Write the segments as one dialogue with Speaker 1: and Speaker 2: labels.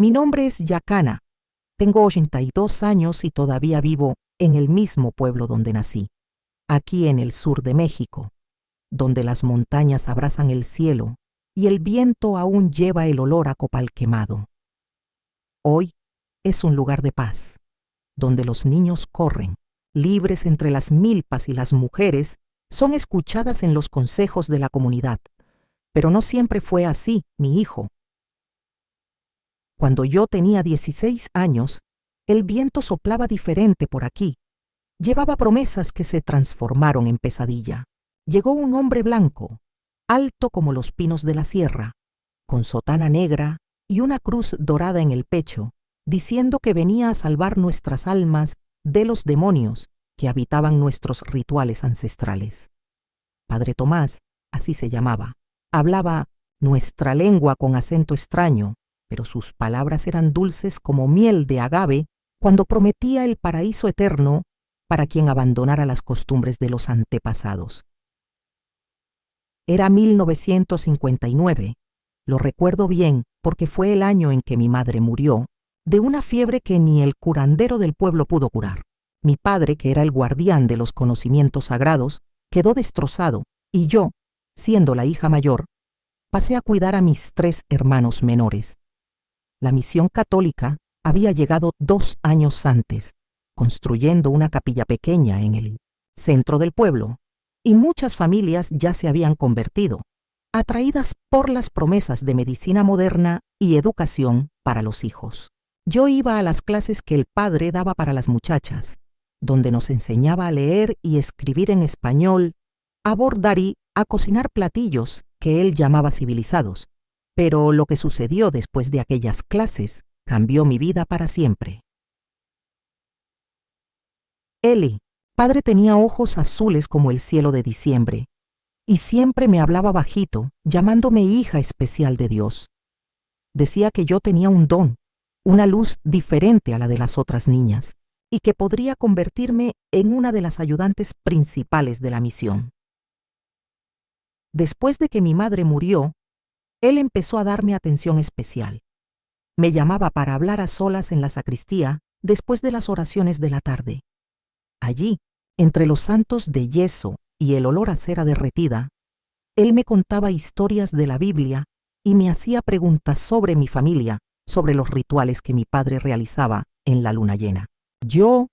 Speaker 1: Mi nombre es Yacana. Tengo 82 años y todavía vivo en el mismo pueblo donde nací, aquí en el sur de México, donde las montañas abrazan el cielo y el viento aún lleva el olor a copal quemado. Hoy es un lugar de paz, donde los niños corren, libres entre las milpas, y las mujeres son escuchadas en los consejos de la comunidad. Pero no siempre fue así, mi hijo. Cuando yo tenía 16 años, el viento soplaba diferente por aquí. Llevaba promesas que se transformaron en pesadilla. Llegó un hombre blanco, alto como los pinos de la sierra, con sotana negra y una cruz dorada en el pecho, diciendo que venía a salvar nuestras almas de los demonios que habitaban nuestros rituales ancestrales. Padre Tomás, así se llamaba, hablaba nuestra lengua con acento extraño, pero sus palabras eran dulces como miel de agave cuando prometía el paraíso eterno para quien abandonara las costumbres de los antepasados. Era 1959, lo recuerdo bien porque fue el año en que mi madre murió, de una fiebre que ni el curandero del pueblo pudo curar. Mi padre, que era el guardián de los conocimientos sagrados, quedó destrozado, y yo, siendo la hija mayor, pasé a cuidar a mis 3 hermanos menores. La misión católica había llegado 2 años antes, construyendo una capilla pequeña en el centro del pueblo, y muchas familias ya se habían convertido, atraídas por las promesas de medicina moderna y educación para los hijos. Yo iba a las clases que el padre daba para las muchachas, donde nos enseñaba a leer y escribir en español, a bordar y a cocinar platillos que él llamaba civilizados. Pero lo que sucedió después de aquellas clases cambió mi vida para siempre. Eli, padre, tenía ojos azules como el cielo de diciembre, y siempre me hablaba bajito, llamándome hija especial de Dios. Decía que yo tenía un don, una luz diferente a la de las otras niñas, y que podría convertirme en una de las ayudantes principales de la misión. Después de que mi madre murió, él empezó a darme atención especial. Me llamaba para hablar a solas en la sacristía después de las oraciones de la tarde. Allí, entre los santos de yeso y el olor a cera derretida, él me contaba historias de la Biblia y me hacía preguntas sobre mi familia, sobre los rituales que mi padre realizaba en la luna llena. Yo,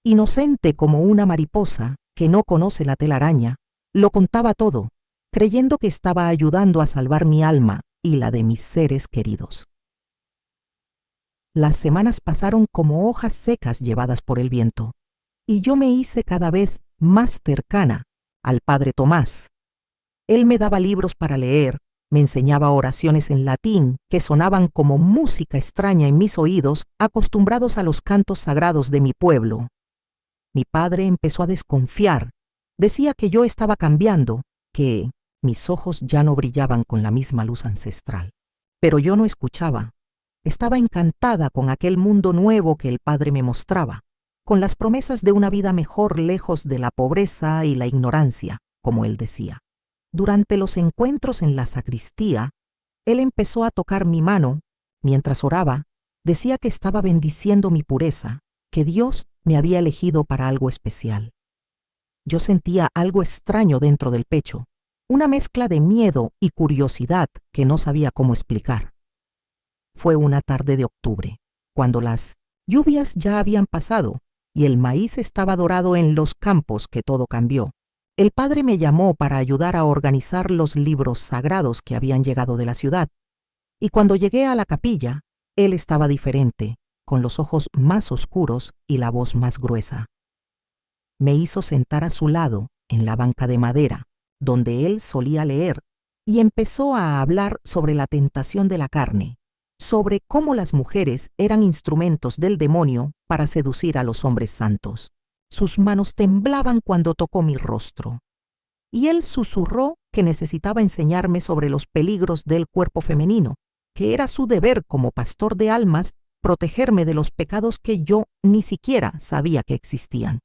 Speaker 1: inocente como una mariposa que no conoce la telaraña, lo contaba todo, creyendo que estaba ayudando a salvar mi alma y la de mis seres queridos. Las semanas pasaron como hojas secas llevadas por el viento, y yo me hice cada vez más cercana al Padre Tomás. Él me daba libros para leer, me enseñaba oraciones en latín que sonaban como música extraña en mis oídos, acostumbrados a los cantos sagrados de mi pueblo. Mi padre empezó a desconfiar. Decía que yo estaba cambiando, que mis ojos ya no brillaban con la misma luz ancestral. Pero yo no escuchaba. Estaba encantada con aquel mundo nuevo que el padre me mostraba, con las promesas de una vida mejor lejos de la pobreza y la ignorancia, como él decía. Durante los encuentros en la sacristía, él empezó a tocar mi mano. Mientras oraba, decía que estaba bendiciendo mi pureza, que Dios me había elegido para algo especial. Yo sentía algo extraño dentro del pecho, una mezcla de miedo y curiosidad que no sabía cómo explicar. Fue una tarde de octubre, cuando las lluvias ya habían pasado y el maíz estaba dorado en los campos, que todo cambió. El padre me llamó para ayudar a organizar los libros sagrados que habían llegado de la ciudad, y cuando llegué a la capilla, él estaba diferente, con los ojos más oscuros y la voz más gruesa. Me hizo sentar a su lado, en la banca de madera, donde él solía leer, y empezó a hablar sobre la tentación de la carne, sobre cómo las mujeres eran instrumentos del demonio para seducir a los hombres santos. Sus manos temblaban cuando tocó mi rostro, y él susurró que necesitaba enseñarme sobre los peligros del cuerpo femenino, que era su deber como pastor de almas protegerme de los pecados que yo ni siquiera sabía que existían.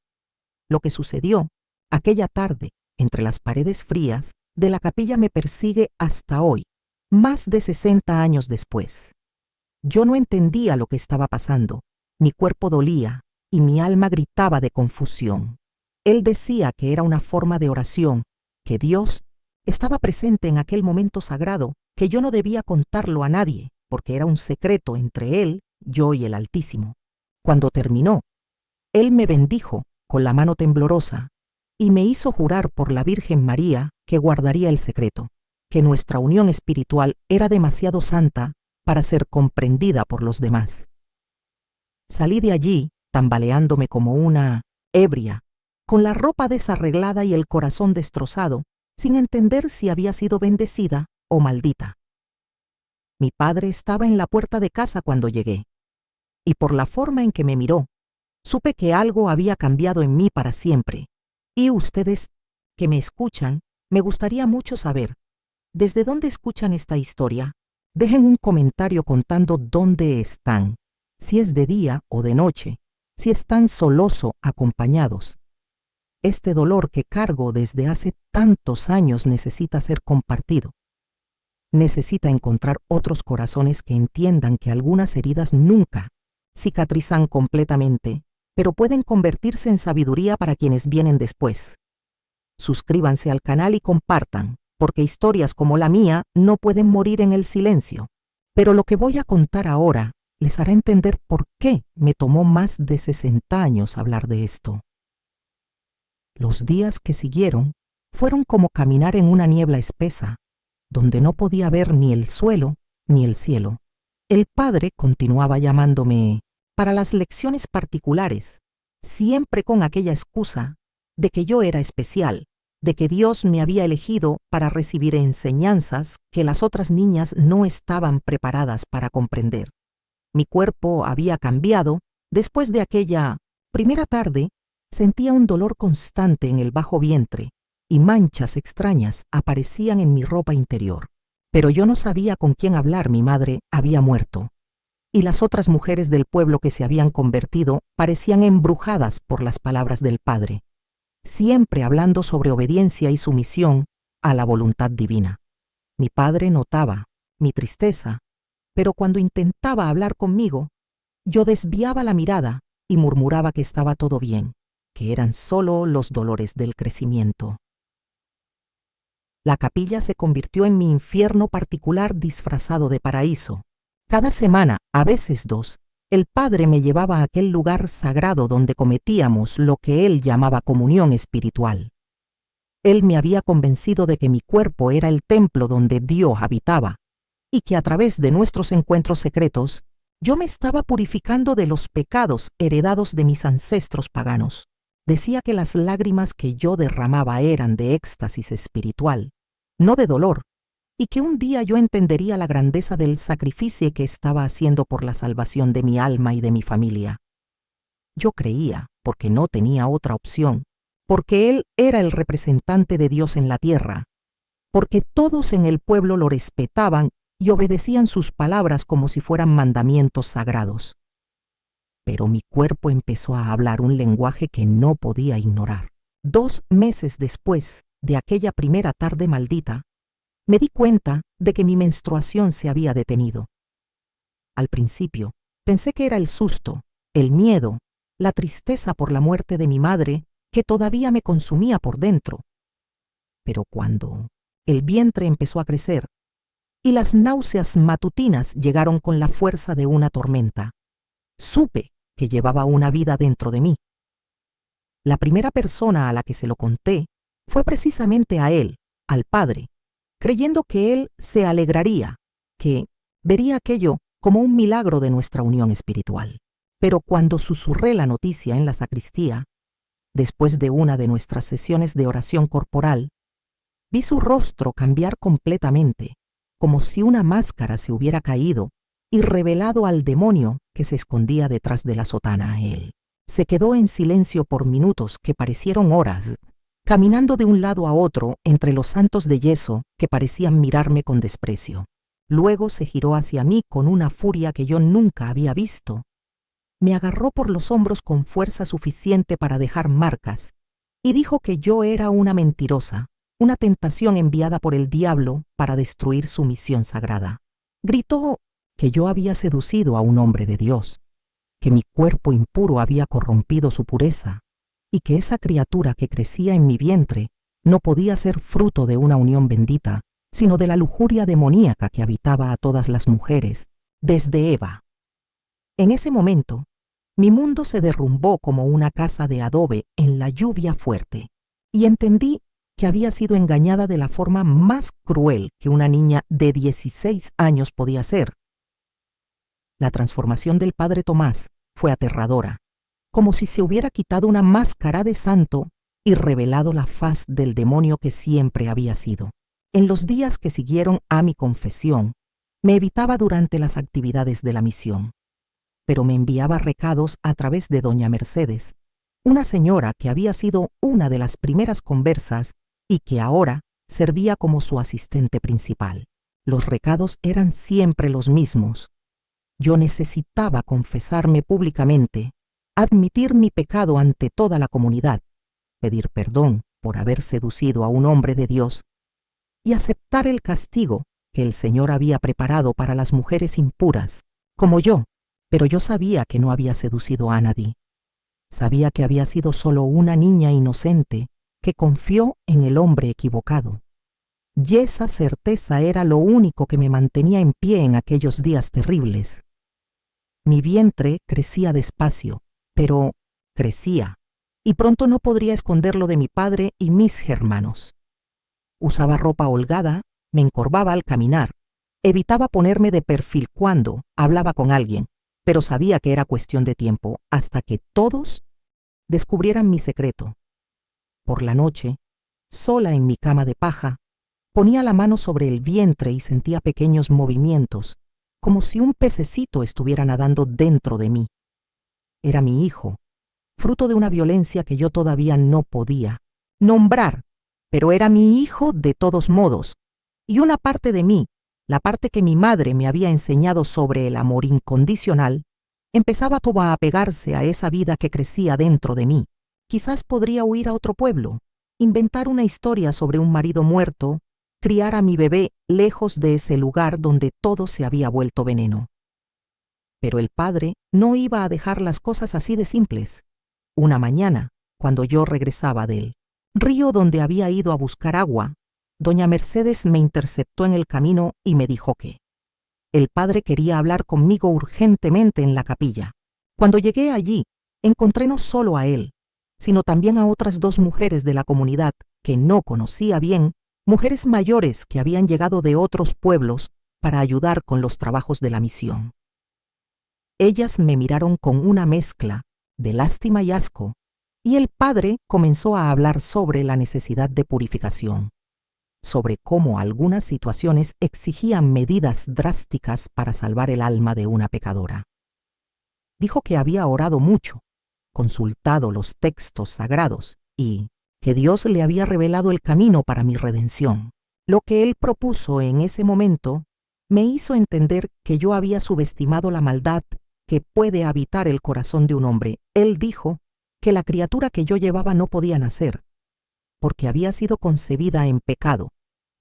Speaker 1: Lo que sucedió aquella tarde entre las paredes frías de la capilla me persigue hasta hoy, más de 60 años después. Yo no entendía lo que estaba pasando. Mi cuerpo dolía y mi alma gritaba de confusión. Él decía que era una forma de oración, que Dios estaba presente en aquel momento sagrado, que yo no debía contarlo a nadie, porque era un secreto entre él, yo y el Altísimo. Cuando terminó, él me bendijo con la mano temblorosa y me hizo jurar por la Virgen María que guardaría el secreto, que nuestra unión espiritual era demasiado santa para ser comprendida por los demás. Salí de allí tambaleándome como una ebria, con la ropa desarreglada y el corazón destrozado, sin entender si había sido bendecida o maldita. Mi padre estaba en la puerta de casa cuando llegué, y por la forma en que me miró, supe que algo había cambiado en mí para siempre. Y ustedes, que me escuchan, me gustaría mucho saber, ¿desde dónde escuchan esta historia? Dejen un comentario contando dónde están, si es de día o de noche, si están solos o acompañados. Este dolor que cargo desde hace tantos años necesita ser compartido. Necesita encontrar otros corazones que entiendan que algunas heridas nunca cicatrizan completamente, pero pueden convertirse en sabiduría para quienes vienen después. Suscríbanse al canal y compartan, porque historias como la mía no pueden morir en el silencio. Pero lo que voy a contar ahora les hará entender por qué me tomó más de 60 años hablar de esto. Los días que siguieron fueron como caminar en una niebla espesa, donde no podía ver ni el suelo ni el cielo. El padre continuaba llamándome para las lecciones particulares, siempre con aquella excusa de que yo era especial, de que Dios me había elegido para recibir enseñanzas que las otras niñas no estaban preparadas para comprender. Mi cuerpo había cambiado. Después de aquella primera tarde, sentía un dolor constante en el bajo vientre y manchas extrañas aparecían en mi ropa interior. Pero yo no sabía con quién hablar. Mi madre había muerto, y las otras mujeres del pueblo que se habían convertido parecían embrujadas por las palabras del padre, siempre hablando sobre obediencia y sumisión a la voluntad divina. Mi padre notaba mi tristeza, pero cuando intentaba hablar conmigo, yo desviaba la mirada y murmuraba que estaba todo bien, que eran solo los dolores del crecimiento. La capilla se convirtió en mi infierno particular disfrazado de paraíso. Cada semana, a veces 2, el padre me llevaba a aquel lugar sagrado donde cometíamos lo que él llamaba comunión espiritual. Él me había convencido de que mi cuerpo era el templo donde Dios habitaba y que a través de nuestros encuentros secretos yo me estaba purificando de los pecados heredados de mis ancestros paganos. Decía que las lágrimas que yo derramaba eran de éxtasis espiritual, no de dolor, y que un día yo entendería la grandeza del sacrificio que estaba haciendo por la salvación de mi alma y de mi familia. Yo creía, porque no tenía otra opción, porque él era el representante de Dios en la tierra, porque todos en el pueblo lo respetaban y obedecían sus palabras como si fueran mandamientos sagrados. Pero mi cuerpo empezó a hablar un lenguaje que no podía ignorar. 2 meses después de aquella primera tarde maldita, me di cuenta de que mi menstruación se había detenido. Al principio, pensé que era el susto, el miedo, la tristeza por la muerte de mi madre que todavía me consumía por dentro. Pero cuando el vientre empezó a crecer y las náuseas matutinas llegaron con la fuerza de una tormenta, supe que llevaba una vida dentro de mí. La primera persona a la que se lo conté fue precisamente a él, al padre, creyendo que él se alegraría, que vería aquello como un milagro de nuestra unión espiritual. Pero cuando susurré la noticia en la sacristía, después de una de nuestras sesiones de oración corporal, vi su rostro cambiar completamente, como si una máscara se hubiera caído y revelado al demonio que se escondía detrás de la sotana a él. Se quedó en silencio por minutos que parecieron horas, caminando de un lado a otro entre los santos de yeso que parecían mirarme con desprecio. Luego se giró hacia mí con una furia que yo nunca había visto. Me agarró por los hombros con fuerza suficiente para dejar marcas y dijo que yo era una mentirosa, una tentación enviada por el diablo para destruir su misión sagrada. Gritó que yo había seducido a un hombre de Dios, que mi cuerpo impuro había corrompido su pureza, y que esa criatura que crecía en mi vientre no podía ser fruto de una unión bendita, sino de la lujuria demoníaca que habitaba a todas las mujeres, desde Eva. En ese momento, mi mundo se derrumbó como una casa de adobe en la lluvia fuerte, y entendí que había sido engañada de la forma más cruel que una niña de 16 años podía ser. La transformación del padre Tomás fue aterradora, como si se hubiera quitado una máscara de santo y revelado la faz del demonio que siempre había sido. En los días que siguieron a mi confesión, me evitaba durante las actividades de la misión, pero me enviaba recados a través de doña Mercedes, una señora que había sido una de las primeras conversas y que ahora servía como su asistente principal. Los recados eran siempre los mismos. Yo necesitaba confesarme públicamente, admitir mi pecado ante toda la comunidad, pedir perdón por haber seducido a un hombre de Dios y aceptar el castigo que el Señor había preparado para las mujeres impuras, como yo. Pero yo sabía que no había seducido a nadie. Sabía que había sido solo una niña inocente que confió en el hombre equivocado. Y esa certeza era lo único que me mantenía en pie en aquellos días terribles. Mi vientre crecía despacio, pero crecía, y pronto no podría esconderlo de mi padre y mis hermanos. Usaba ropa holgada, me encorvaba al caminar, evitaba ponerme de perfil cuando hablaba con alguien, pero sabía que era cuestión de tiempo hasta que todos descubrieran mi secreto. Por la noche, sola en mi cama de paja, ponía la mano sobre el vientre y sentía pequeños movimientos, como si un pececito estuviera nadando dentro de mí. Era mi hijo, fruto de una violencia que yo todavía no podía nombrar, pero era mi hijo de todos modos, y una parte de mí, la parte que mi madre me había enseñado sobre el amor incondicional, empezaba como a apegarse a esa vida que crecía dentro de mí. Quizás podría huir a otro pueblo, inventar una historia sobre un marido muerto, criar a mi bebé lejos de ese lugar donde todo se había vuelto veneno. Pero el padre no iba a dejar las cosas así de simples. Una mañana, cuando yo regresaba del río donde había ido a buscar agua, doña Mercedes me interceptó en el camino y me dijo que el padre quería hablar conmigo urgentemente en la capilla. Cuando llegué allí, encontré no solo a él, sino también a otras 2 mujeres de la comunidad que no conocía bien, mujeres mayores que habían llegado de otros pueblos para ayudar con los trabajos de la misión. Ellas me miraron con una mezcla de lástima y asco, y el padre comenzó a hablar sobre la necesidad de purificación, sobre cómo algunas situaciones exigían medidas drásticas para salvar el alma de una pecadora. Dijo que había orado mucho, consultado los textos sagrados y que Dios le había revelado el camino para mi redención. Lo que él propuso en ese momento me hizo entender que yo había subestimado la maldad que puede habitar el corazón de un hombre. Él dijo que la criatura que yo llevaba no podía nacer, porque había sido concebida en pecado,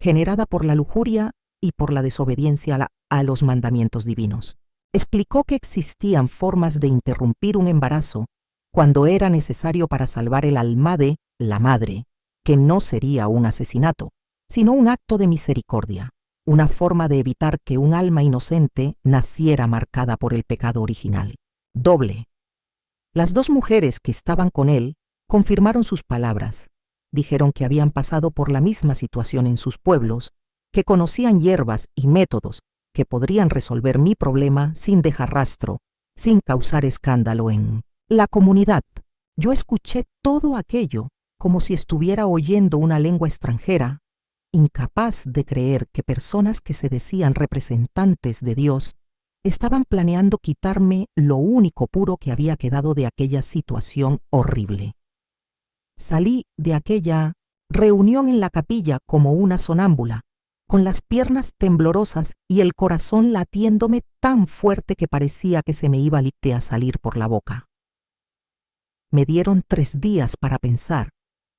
Speaker 1: generada por la lujuria y por la desobediencia a los mandamientos divinos. Explicó que existían formas de interrumpir un embarazo cuando era necesario para salvar el alma de la madre, que no sería un asesinato, sino un acto de misericordia, una forma de evitar que un alma inocente naciera marcada por el pecado original. Doble. Las 2 mujeres que estaban con él confirmaron sus palabras. Dijeron que habían pasado por la misma situación en sus pueblos, que conocían hierbas y métodos que podrían resolver mi problema sin dejar rastro, sin causar escándalo en la comunidad. Yo escuché todo aquello como si estuviera oyendo una lengua extranjera, incapaz de creer que personas que se decían representantes de Dios estaban planeando quitarme lo único puro que había quedado de aquella situación horrible. Salí de aquella reunión en la capilla como una sonámbula, con las piernas temblorosas y el corazón latiéndome tan fuerte que parecía que se me iba a salir por la boca. Me dieron 3 días para pensar,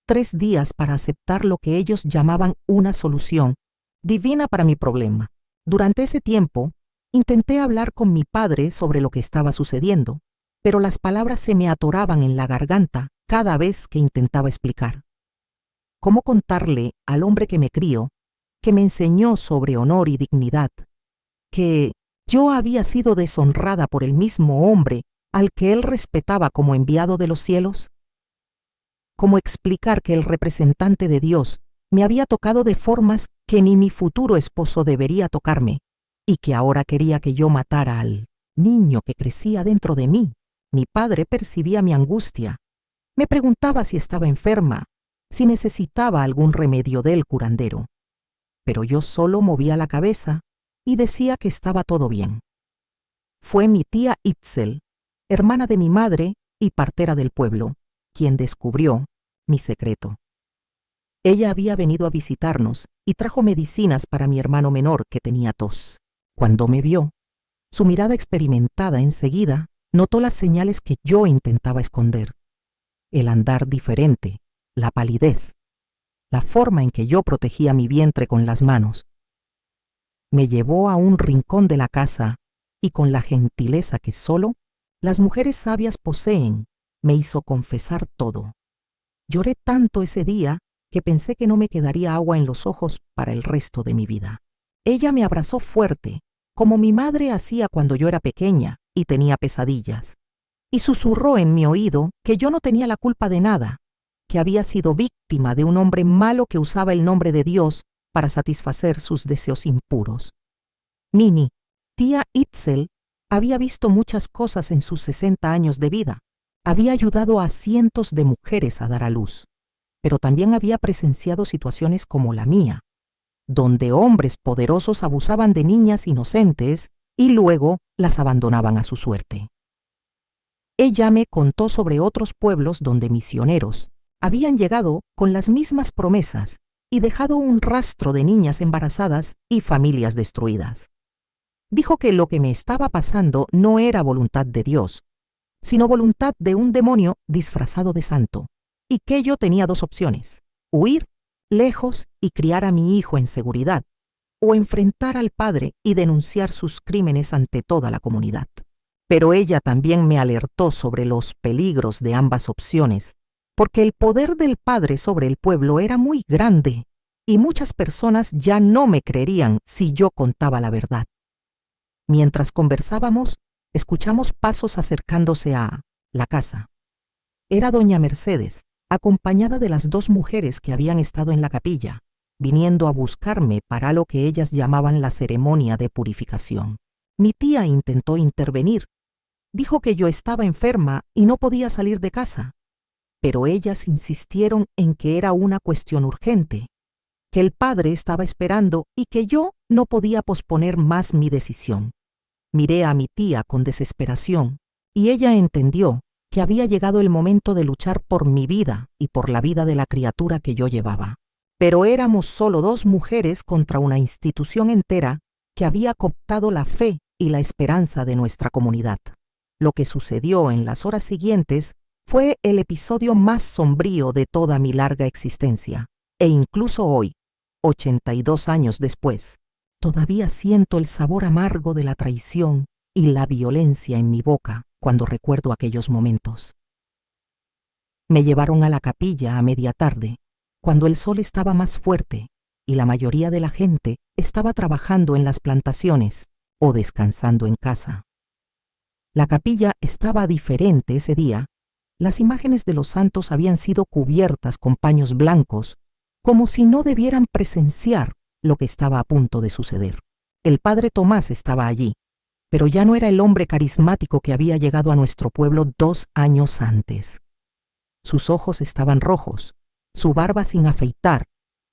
Speaker 1: 3 días para aceptar lo que ellos llamaban una solución divina para mi problema. Durante ese tiempo, Intenté hablar con mi padre sobre lo que estaba sucediendo, pero las palabras se me atoraban en la garganta cada vez que intentaba explicar. ¿Cómo contarle al hombre que me crió, que me enseñó sobre honor y dignidad, que yo había sido deshonrada por el mismo hombre al que él respetaba como enviado de los cielos? ¿Cómo explicar que el representante de Dios me había tocado de formas que ni mi futuro esposo debería tocarme, y que ahora quería que yo matara al niño que crecía dentro de mí? Mi padre percibía mi angustia. Me preguntaba si estaba enferma, si necesitaba algún remedio del curandero. Pero yo solo movía la cabeza y decía que estaba todo bien. Fue mi tía Itzel, hermana de mi madre y partera del pueblo, quien descubrió mi secreto. Ella había venido a visitarnos y trajo medicinas para mi hermano menor que tenía tos. Cuando me vio, su mirada experimentada enseguida notó las señales que yo intentaba esconder: el andar diferente, la palidez, la forma en que yo protegía mi vientre con las manos. Me llevó a un rincón de la casa y, con la gentileza que solo las mujeres sabias poseen, me hizo confesar todo. Lloré tanto ese día que pensé que no me quedaría agua en los ojos para el resto de mi vida. Ella me abrazó fuerte, como mi madre hacía cuando yo era pequeña y tenía pesadillas, y susurró en mi oído que yo no tenía la culpa de nada, que había sido víctima de un hombre malo que usaba el nombre de Dios para satisfacer sus deseos impuros. Nini, tía Itzel, había visto muchas cosas en sus 60 años de vida. Había ayudado a cientos de mujeres a dar a luz, pero también había presenciado situaciones como la mía, donde hombres poderosos abusaban de niñas inocentes y luego las abandonaban a su suerte. Ella me contó sobre otros pueblos donde misioneros habían llegado con las mismas promesas y dejado un rastro de niñas embarazadas y familias destruidas. Dijo que lo que me estaba pasando no era voluntad de Dios, sino voluntad de un demonio disfrazado de santo, y que yo tenía dos opciones: huir lejos y criar a mi hijo en seguridad, o enfrentar al padre y denunciar sus crímenes ante toda la comunidad. Pero ella también me alertó sobre los peligros de ambas opciones, porque el poder del padre sobre el pueblo era muy grande, y muchas personas ya no me creerían si yo contaba la verdad. Mientras conversábamos, escuchamos pasos acercándose a la casa. Era doña Mercedes, acompañada de las dos mujeres que habían estado en la capilla, viniendo a buscarme para lo que ellas llamaban la ceremonia de purificación. Mi tía intentó intervenir. Dijo que yo estaba enferma y no podía salir de casa, pero ellas insistieron en que era una cuestión urgente, que el padre estaba esperando y que yo no podía posponer más mi decisión. Miré a mi tía con desesperación y ella entendió que había llegado el momento de luchar por mi vida y por la vida de la criatura que yo llevaba. Pero éramos solo dos mujeres contra una institución entera que había cooptado la fe y la esperanza de nuestra comunidad. Lo que sucedió en las horas siguientes fue el episodio más sombrío de toda mi larga existencia, e incluso hoy, 82 años después, todavía siento el sabor amargo de la traición y la violencia en mi boca cuando recuerdo aquellos momentos. Me llevaron a la capilla a media tarde, cuando el sol estaba más fuerte y la mayoría de la gente estaba trabajando en las plantaciones o descansando en casa. La capilla estaba diferente ese día. Las imágenes de los santos habían sido cubiertas con paños blancos, como si no debieran presenciar lo que estaba a punto de suceder. El padre Tomás estaba allí, pero ya no era el hombre carismático que había llegado a nuestro pueblo 2 años antes. Sus ojos estaban rojos, su barba sin afeitar,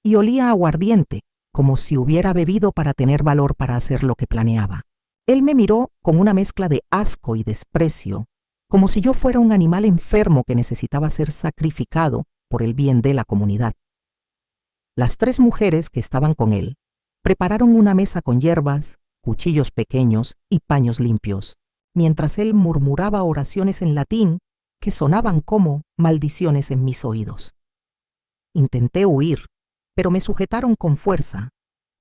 Speaker 1: y olía a aguardiente, como si hubiera bebido para tener valor para hacer lo que planeaba. Él me miró con una mezcla de asco y desprecio, como si yo fuera un animal enfermo que necesitaba ser sacrificado por el bien de la comunidad. Las 3 mujeres que estaban con él prepararon una mesa con hierbas, cuchillos pequeños y paños limpios, mientras él murmuraba oraciones en latín que sonaban como maldiciones en mis oídos. Intenté huir, pero me sujetaron con fuerza.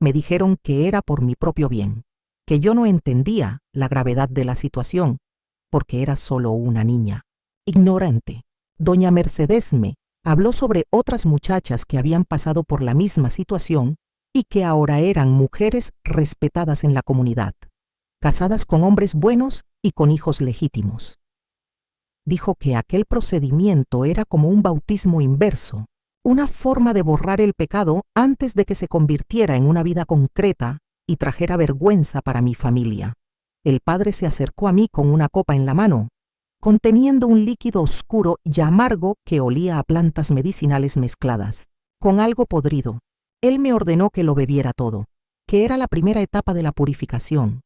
Speaker 1: Me dijeron que era por mi propio bien, que yo no entendía la gravedad de la situación, porque era solo una niña. Ignorante, doña Mercedes me habló sobre otras muchachas que habían pasado por la misma situación y que ahora eran mujeres respetadas en la comunidad, casadas con hombres buenos y con hijos legítimos. Dijo que aquel procedimiento era como un bautismo inverso, una forma de borrar el pecado antes de que se convirtiera en una vida concreta y trajera vergüenza para mi familia. El padre se acercó a mí con una copa en la mano, conteniendo un líquido oscuro y amargo que olía a plantas medicinales mezcladas, con algo podrido. Él me ordenó que lo bebiera todo, que era la primera etapa de la purificación,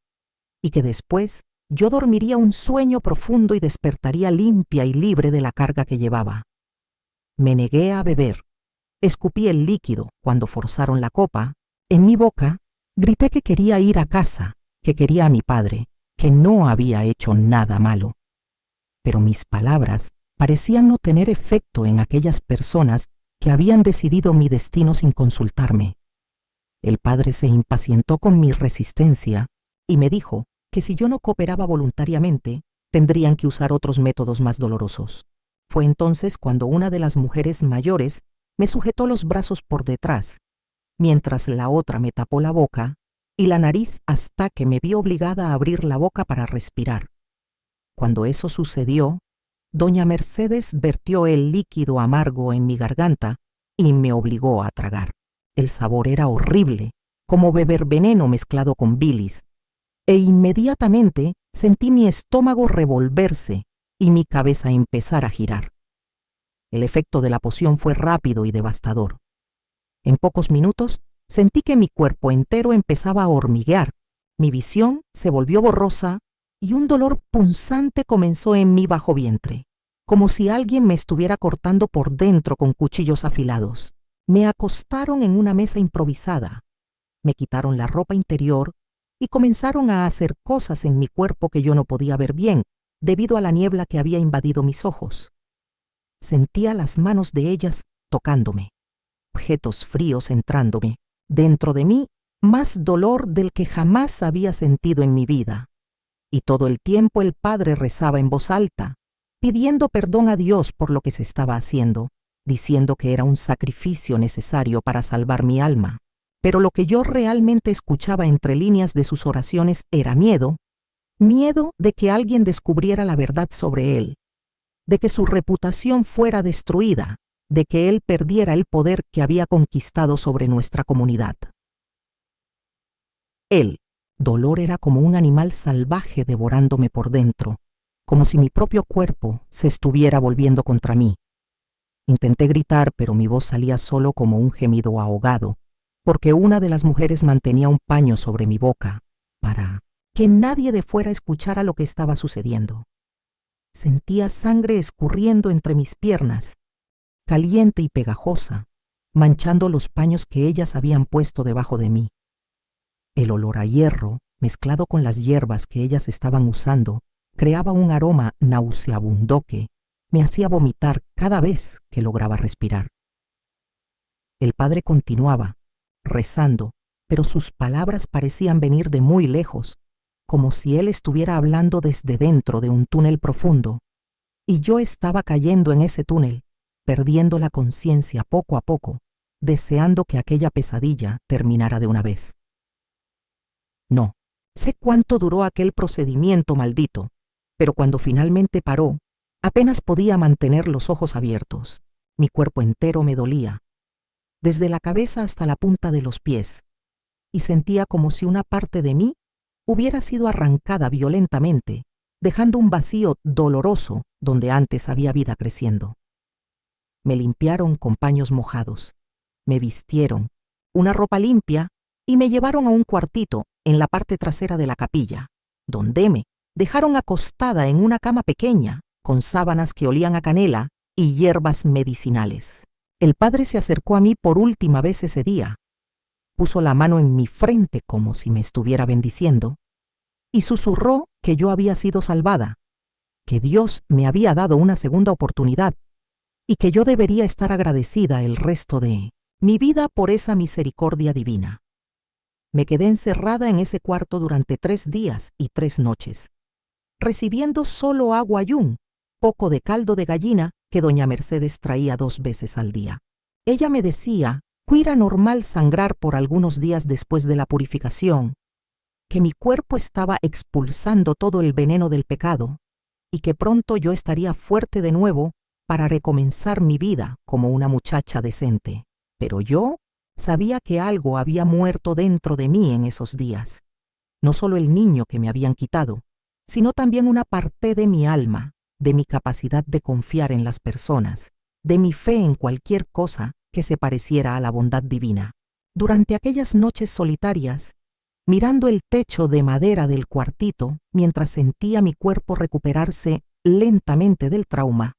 Speaker 1: y que después yo dormiría un sueño profundo y despertaría limpia y libre de la carga que llevaba. Me negué a beber. Escupí el líquido cuando forzaron la copa. En mi boca grité que quería ir a casa, que quería a mi padre, que no había hecho nada malo. Pero mis palabras parecían no tener efecto en aquellas personas que habían decidido mi destino sin consultarme. El padre se impacientó con mi resistencia y me dijo que si yo no cooperaba voluntariamente, tendrían que usar otros métodos más dolorosos. Fue entonces cuando una de las mujeres mayores me sujetó los brazos por detrás, mientras la otra me tapó la boca y la nariz hasta que me vi obligada a abrir la boca para respirar. Cuando eso sucedió, doña Mercedes vertió el líquido amargo en mi garganta y me obligó a tragar. El sabor era horrible, como beber veneno mezclado con bilis, e inmediatamente sentí mi estómago revolverse y mi cabeza empezar a girar. El efecto de la poción fue rápido y devastador. En pocos minutos sentí que mi cuerpo entero empezaba a hormiguear, mi visión se volvió borrosa y un dolor punzante comenzó en mi bajo vientre, como si alguien me estuviera cortando por dentro con cuchillos afilados. Me acostaron en una mesa improvisada, me quitaron la ropa interior y comenzaron a hacer cosas en mi cuerpo que yo no podía ver bien, debido a la niebla que había invadido mis ojos. Sentía las manos de ellas tocándome, objetos fríos entrándome. Dentro de mí, más dolor del que jamás había sentido en mi vida. Y todo el tiempo el padre rezaba en voz alta, pidiendo perdón a Dios por lo que se estaba haciendo, diciendo que era un sacrificio necesario para salvar mi alma. Pero lo que yo realmente escuchaba entre líneas de sus oraciones era miedo de que alguien descubriera la verdad sobre él, de que su reputación fuera destruida, de que él perdiera el poder que había conquistado sobre nuestra comunidad. El dolor era como un animal salvaje devorándome por dentro, como si mi propio cuerpo se estuviera volviendo contra mí. Intenté gritar, pero mi voz salía solo como un gemido ahogado, porque una de las mujeres mantenía un paño sobre mi boca para que nadie de fuera escuchara lo que estaba sucediendo. Sentía sangre escurriendo entre mis piernas, caliente y pegajosa, manchando los paños que ellas habían puesto debajo de mí. El olor a hierro, mezclado con las hierbas que ellas estaban usando, creaba un aroma nauseabundo que me hacía vomitar cada vez que lograba respirar. El padre continuaba, rezando, pero sus palabras parecían venir de muy lejos, como si él estuviera hablando desde dentro de un túnel profundo, y yo estaba cayendo en ese túnel, perdiendo la conciencia poco a poco, deseando que aquella pesadilla terminara de una vez. No sé cuánto duró aquel procedimiento maldito, pero cuando finalmente paró, apenas podía mantener los ojos abiertos. Mi cuerpo entero me dolía, desde la cabeza hasta la punta de los pies, y sentía como si una parte de mí hubiera sido arrancada violentamente, dejando un vacío doloroso donde antes había vida creciendo. Me limpiaron con paños mojados, me vistieron una ropa limpia y me llevaron a un cuartito en la parte trasera de la capilla, donde me dejaron acostada en una cama pequeña con sábanas que olían a canela y hierbas medicinales. El padre se acercó a mí por última vez ese día, puso la mano en mi frente como si me estuviera bendiciendo y susurró que yo había sido salvada, que Dios me había dado una segunda oportunidad y que yo debería estar agradecida el resto de mi vida por esa misericordia divina. Me quedé encerrada en ese cuarto durante 3 días y 3 noches, recibiendo solo agua yum, poco de caldo de gallina que doña Mercedes traía 2 veces al día. Ella me decía que era normal sangrar por algunos días después de la purificación, que mi cuerpo estaba expulsando todo el veneno del pecado y que pronto yo estaría fuerte de nuevo para recomenzar mi vida como una muchacha decente. Pero yo sabía que algo había muerto dentro de mí en esos días. No solo el niño que me habían quitado, sino también una parte de mi alma, de mi capacidad de confiar en las personas, de mi fe en cualquier cosa que se pareciera a la bondad divina. Durante aquellas noches solitarias, mirando el techo de madera del cuartito mientras sentía mi cuerpo recuperarse lentamente del trauma,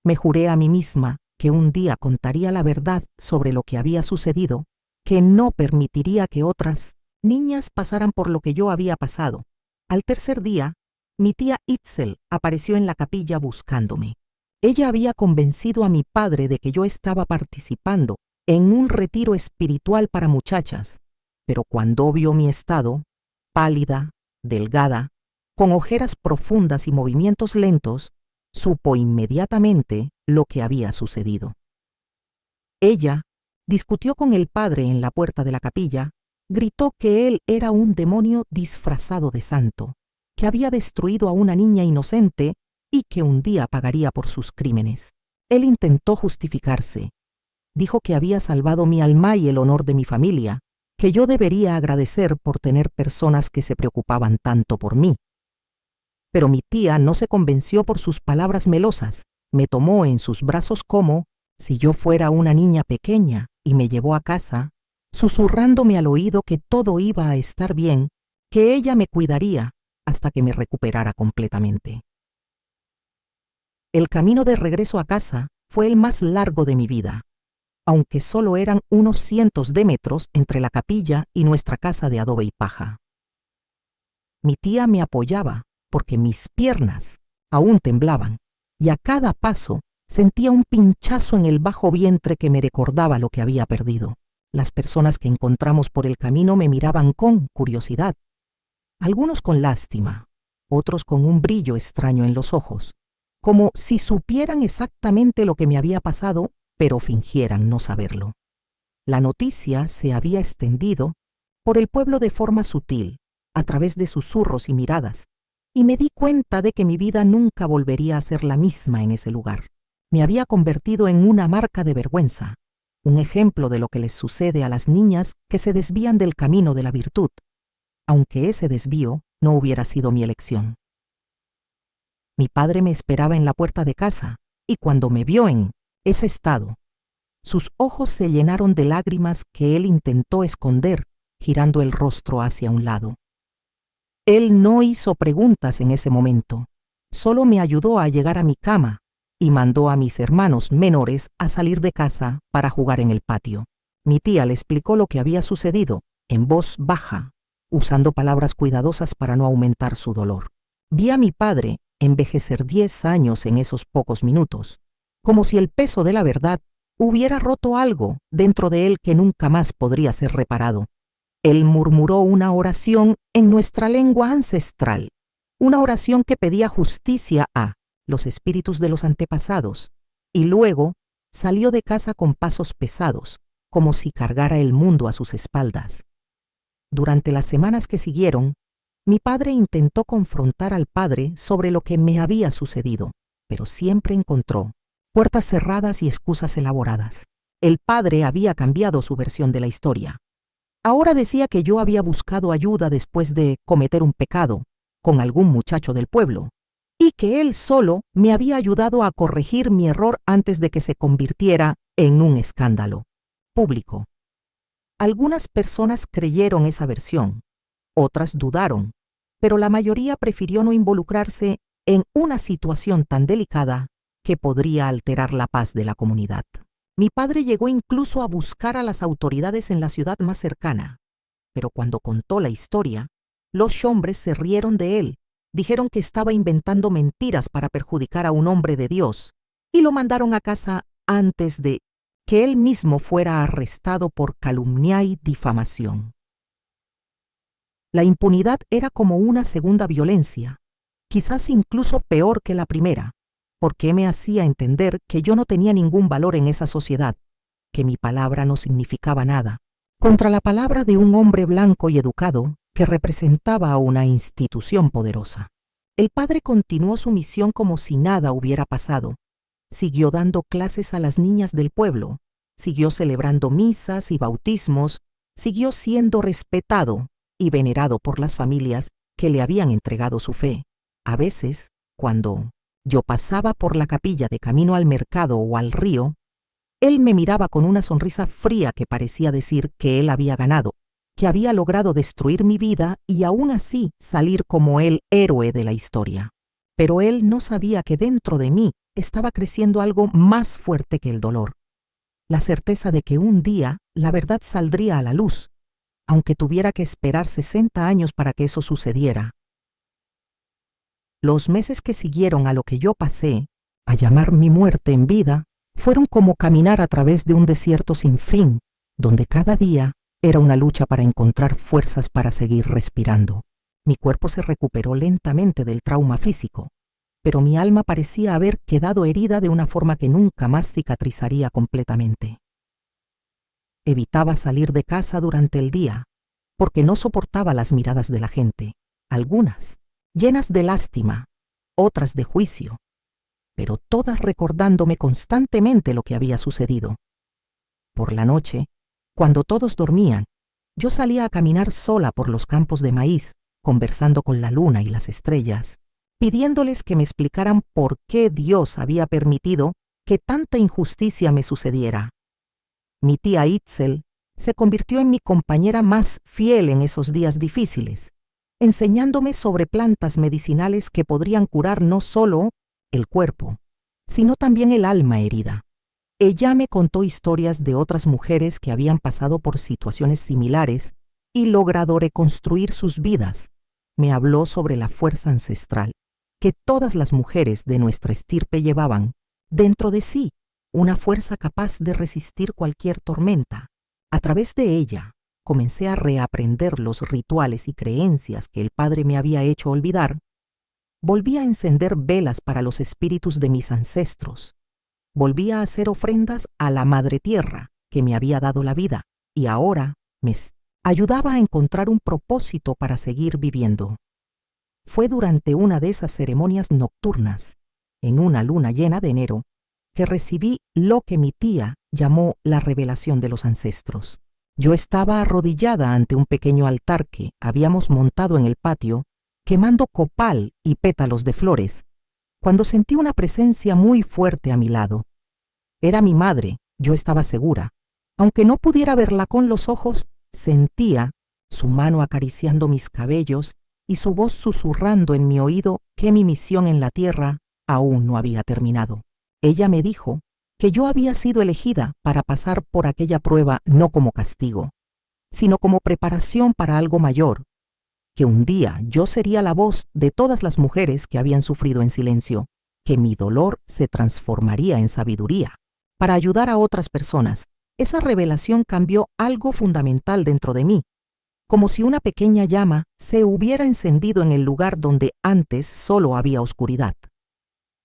Speaker 1: me juré a mí misma que un día contaría la verdad sobre lo que había sucedido, que no permitiría que otras niñas pasaran por lo que yo había pasado. Al tercer día, mi tía Itzel apareció en la capilla buscándome. Ella había convencido a mi padre de que yo estaba participando en un retiro espiritual para muchachas, pero cuando vio mi estado, pálida, delgada, con ojeras profundas y movimientos lentos, supo inmediatamente lo que había sucedido. Ella discutió con el padre en la puerta de la capilla, gritó que él era un demonio disfrazado de santo, que había destruido a una niña inocente y que un día pagaría por sus crímenes. Él intentó justificarse. Dijo que había salvado mi alma y el honor de mi familia, que yo debería agradecer por tener personas que se preocupaban tanto por mí. Pero mi tía no se convenció por sus palabras melosas. Me tomó en sus brazos como si yo fuera una niña pequeña y me llevó a casa, susurrándome al oído que todo iba a estar bien, que ella me cuidaría hasta que me recuperara completamente. El camino de regreso a casa fue el más largo de mi vida, aunque solo eran unos cientos de metros entre la capilla y nuestra casa de adobe y paja. Mi tía me apoyaba porque mis piernas aún temblaban y a cada paso sentía un pinchazo en el bajo vientre que me recordaba lo que había perdido. Las personas que encontramos por el camino me miraban con curiosidad, algunos con lástima, otros con un brillo extraño en los ojos, como si supieran exactamente lo que me había pasado, pero fingieran no saberlo. La noticia se había extendido por el pueblo de forma sutil, a través de susurros y miradas, y me di cuenta de que mi vida nunca volvería a ser la misma en ese lugar. Me había convertido en una marca de vergüenza, un ejemplo de lo que les sucede a las niñas que se desvían del camino de la virtud, aunque ese desvío no hubiera sido mi elección. Mi padre me esperaba en la puerta de casa, y cuando me vio en ese estado, sus ojos se llenaron de lágrimas que él intentó esconder, girando el rostro hacia un lado. Él no hizo preguntas en ese momento, solo me ayudó a llegar a mi cama y mandó a mis hermanos menores a salir de casa para jugar en el patio. Mi tía le explicó lo que había sucedido en voz baja, usando palabras cuidadosas para no aumentar su dolor. Vi a mi padre envejecer 10 años en esos pocos minutos, como si el peso de la verdad hubiera roto algo dentro de él que nunca más podría ser reparado. Él murmuró una oración en nuestra lengua ancestral, una oración que pedía justicia a los espíritus de los antepasados, y luego salió de casa con pasos pesados, como si cargara el mundo a sus espaldas. Durante las semanas que siguieron, mi padre intentó confrontar al padre sobre lo que me había sucedido, pero siempre encontró puertas cerradas y excusas elaboradas. El padre había cambiado su versión de la historia. Ahora decía que yo había buscado ayuda después de cometer un pecado con algún muchacho del pueblo, y que él solo me había ayudado a corregir mi error antes de que se convirtiera en un escándalo público. Algunas personas creyeron esa versión, otras dudaron, pero la mayoría prefirió no involucrarse en una situación tan delicada que podría alterar la paz de la comunidad. Mi padre llegó incluso a buscar a las autoridades en la ciudad más cercana, pero cuando contó la historia, los hombres se rieron de él, dijeron que estaba inventando mentiras para perjudicar a un hombre de Dios y lo mandaron a casa antes de que él mismo fuera arrestado por calumnia y difamación. La impunidad era como una segunda violencia, quizás incluso peor que la primera, porque me hacía entender que yo no tenía ningún valor en esa sociedad, que mi palabra no significaba nada, contra la palabra de un hombre blanco y educado que representaba a una institución poderosa. El padre continuó su misión como si nada hubiera pasado. Siguió dando clases a las niñas del pueblo, siguió celebrando misas y bautismos, siguió siendo respetado y venerado por las familias que le habían entregado su fe. A veces, cuando yo pasaba por la capilla de camino al mercado o al río, él me miraba con una sonrisa fría que parecía decir que él había ganado, que había logrado destruir mi vida y aún así salir como el héroe de la historia. Pero él no sabía que dentro de mí estaba creciendo algo más fuerte que el dolor, la certeza de que un día la verdad saldría a la luz, aunque tuviera que esperar 60 años para que eso sucediera. Los meses que siguieron a lo que yo pasé, a llamar mi muerte en vida, fueron como caminar a través de un desierto sin fin, donde cada día era una lucha para encontrar fuerzas para seguir respirando. Mi cuerpo se recuperó lentamente del trauma físico, pero mi alma parecía haber quedado herida de una forma que nunca más cicatrizaría completamente. Evitaba salir de casa durante el día, porque no soportaba las miradas de la gente, algunas llenas de lástima, otras de juicio, pero todas recordándome constantemente lo que había sucedido. Por la noche, cuando todos dormían, yo salía a caminar sola por los campos de maíz, conversando con la luna y las estrellas, pidiéndoles que me explicaran por qué Dios había permitido que tanta injusticia me sucediera. Mi tía Itzel se convirtió en mi compañera más fiel en esos días difíciles, enseñándome sobre plantas medicinales que podrían curar no solo el cuerpo, sino también el alma herida. Ella me contó historias de otras mujeres que habían pasado por situaciones similares y logrado reconstruir sus vidas. Me habló sobre la fuerza ancestral que todas las mujeres de nuestra estirpe llevaban dentro de sí, una fuerza capaz de resistir cualquier tormenta. A través de ella, comencé a reaprender los rituales y creencias que el padre me había hecho olvidar. Volví a encender velas para los espíritus de mis ancestros. Volví a hacer ofrendas a la Madre Tierra que me había dado la vida y ahora me ayudaba a encontrar un propósito para seguir viviendo. Fue durante una de esas ceremonias nocturnas, en una luna llena de enero, que recibí lo que mi tía llamó la revelación de los ancestros. Yo estaba arrodillada ante un pequeño altar que habíamos montado en el patio, quemando copal y pétalos de flores, cuando sentí una presencia muy fuerte a mi lado. Era mi madre, yo estaba segura. Aunque no pudiera verla con los ojos, sentía su mano acariciando mis cabellos y su voz susurrando en mi oído que mi misión en la tierra aún no había terminado. Ella me dijo que yo había sido elegida para pasar por aquella prueba no como castigo, sino como preparación para algo mayor, que un día yo sería la voz de todas las mujeres que habían sufrido en silencio, que mi dolor se transformaría en sabiduría para ayudar a otras personas. Esa revelación cambió algo fundamental dentro de mí, como si una pequeña llama se hubiera encendido en el lugar donde antes solo había oscuridad.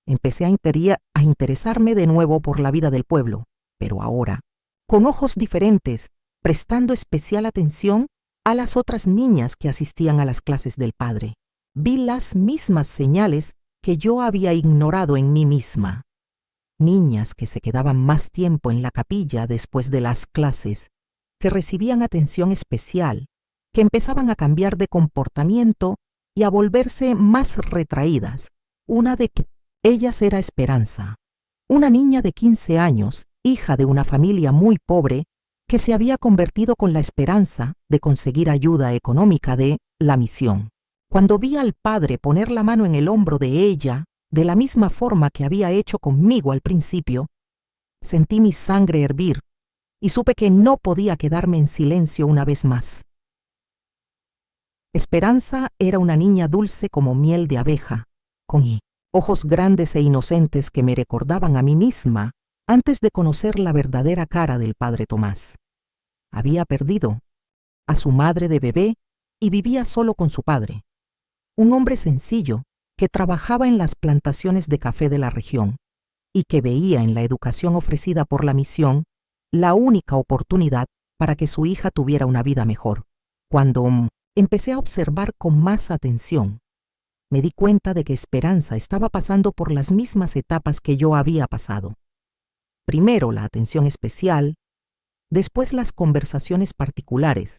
Speaker 1: Empecé a interesarme de nuevo por la vida del pueblo, pero ahora, con ojos diferentes, prestando especial atención a las otras niñas que asistían a las clases del padre. Vi las mismas señales que yo había ignorado en mí misma. Niñas que se quedaban más tiempo en la capilla después de las clases, que recibían atención especial, que empezaban a cambiar de comportamiento y a volverse más retraídas. Una de ellas era Esperanza, una niña de 15 años, hija de una familia muy pobre, que se había convertido con la esperanza de conseguir ayuda económica de la misión. Cuando vi al padre poner la mano en el hombro de ella, de la misma forma que había hecho conmigo al principio, sentí mi sangre hervir y supe que no podía quedarme en silencio una vez más. Esperanza era una niña dulce como miel de abeja, con ojos grandes e inocentes que me recordaban a mí misma antes de conocer la verdadera cara del padre Tomás. Había perdido a su madre de bebé y vivía solo con su padre, un hombre sencillo que trabajaba en las plantaciones de café de la región y que veía en la educación ofrecida por la misión la única oportunidad para que su hija tuviera una vida mejor. Cuando empecé a observar con más atención, me di cuenta de que Esperanza estaba pasando por las mismas etapas que yo había pasado. Primero la atención especial, después las conversaciones particulares,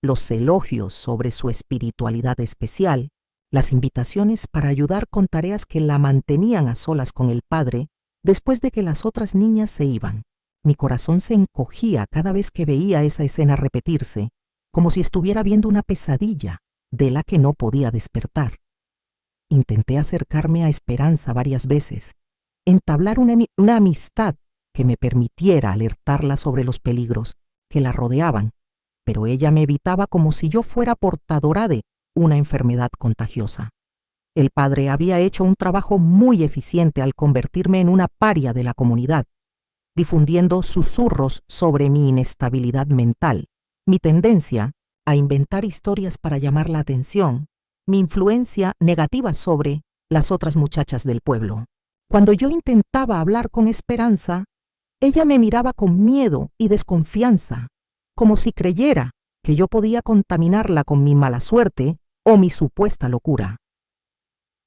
Speaker 1: los elogios sobre su espiritualidad especial, las invitaciones para ayudar con tareas que la mantenían a solas con el padre después de que las otras niñas se iban. Mi corazón se encogía cada vez que veía esa escena repetirse, como si estuviera viendo una pesadilla de la que no podía despertar. Intenté acercarme a Esperanza varias veces, entablar una amistad que me permitiera alertarla sobre los peligros que la rodeaban, pero ella me evitaba como si yo fuera portadora de una enfermedad contagiosa. El padre había hecho un trabajo muy eficiente al convertirme en una paria de la comunidad, difundiendo susurros sobre mi inestabilidad mental, mi tendencia a inventar historias para llamar la atención, mi influencia negativa sobre las otras muchachas del pueblo. Cuando yo intentaba hablar con Esperanza, ella me miraba con miedo y desconfianza, como si creyera que yo podía contaminarla con mi mala suerte o mi supuesta locura.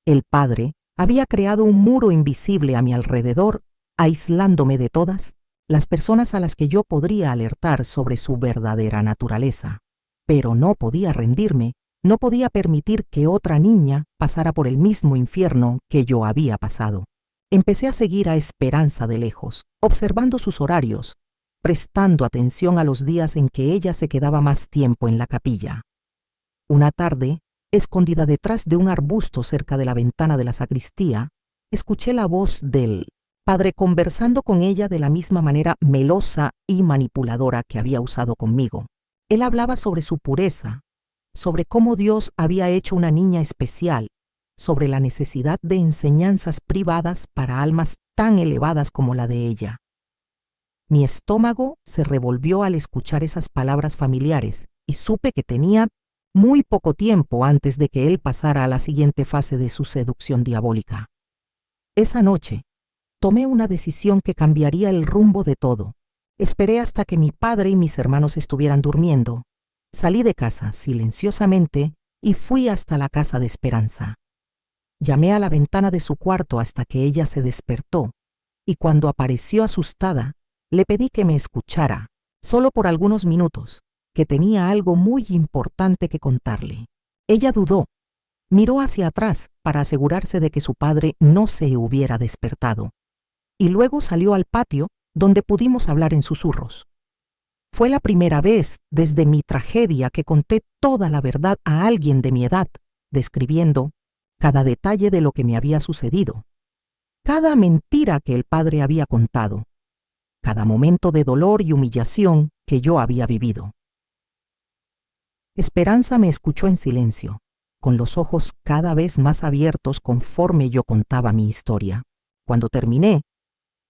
Speaker 1: El padre había creado un muro invisible a mi alrededor, aislándome de todas las personas a las que yo podría alertar sobre su verdadera naturaleza. Pero no podía rendirme, no podía permitir que otra niña pasara por el mismo infierno que yo había pasado. Empecé a seguir a Esperanza de lejos, observando sus horarios, prestando atención a los días en que ella se quedaba más tiempo en la capilla. Una tarde, escondida detrás de un arbusto cerca de la ventana de la sacristía, escuché la voz del padre conversando con ella de la misma manera melosa y manipuladora que había usado conmigo. Él hablaba sobre su pureza, sobre cómo Dios había hecho una niña especial, sobre la necesidad de enseñanzas privadas para almas tan elevadas como la de ella. Mi estómago se revolvió al escuchar esas palabras familiares y supe que tenía muy poco tiempo antes de que él pasara a la siguiente fase de su seducción diabólica. Esa noche, tomé una decisión que cambiaría el rumbo de todo. Esperé hasta que mi padre y mis hermanos estuvieran durmiendo. Salí de casa silenciosamente y fui hasta la casa de Esperanza. Llamé a la ventana de su cuarto hasta que ella se despertó, y cuando apareció asustada, le pedí que me escuchara, solo por algunos minutos, que tenía algo muy importante que contarle. Ella dudó, miró hacia atrás para asegurarse de que su padre no se hubiera despertado, y luego salió al patio donde pudimos hablar en susurros. Fue la primera vez desde mi tragedia que conté toda la verdad a alguien de mi edad, describiendo cada detalle de lo que me había sucedido, cada mentira que el padre había contado, cada momento de dolor y humillación que yo había vivido. Esperanza me escuchó en silencio, con los ojos cada vez más abiertos conforme yo contaba mi historia. Cuando terminé,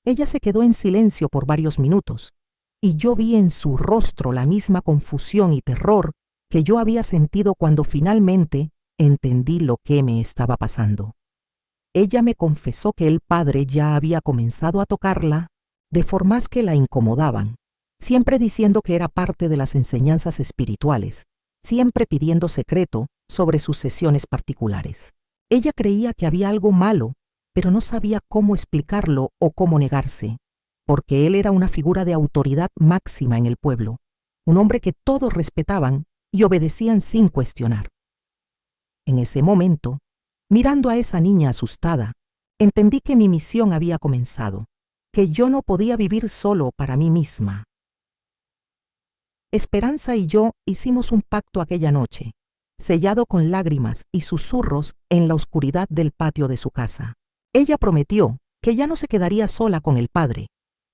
Speaker 1: ella se quedó en silencio por varios minutos, y yo vi en su rostro la misma confusión y terror que yo había sentido cuando finalmente entendí lo que me estaba pasando. Ella me confesó que el padre ya había comenzado a tocarla de formas que la incomodaban, siempre diciendo que era parte de las enseñanzas espirituales, siempre pidiendo secreto sobre sus sesiones particulares. Ella creía que había algo malo, pero no sabía cómo explicarlo o cómo negarse, porque él era una figura de autoridad máxima en el pueblo, un hombre que todos respetaban y obedecían sin cuestionar. En ese momento, mirando a esa niña asustada, entendí que mi misión había comenzado, que yo no podía vivir solo para mí misma. Esperanza y yo hicimos un pacto aquella noche, sellado con lágrimas y susurros en la oscuridad del patio de su casa. Ella prometió que ya no se quedaría sola con el padre,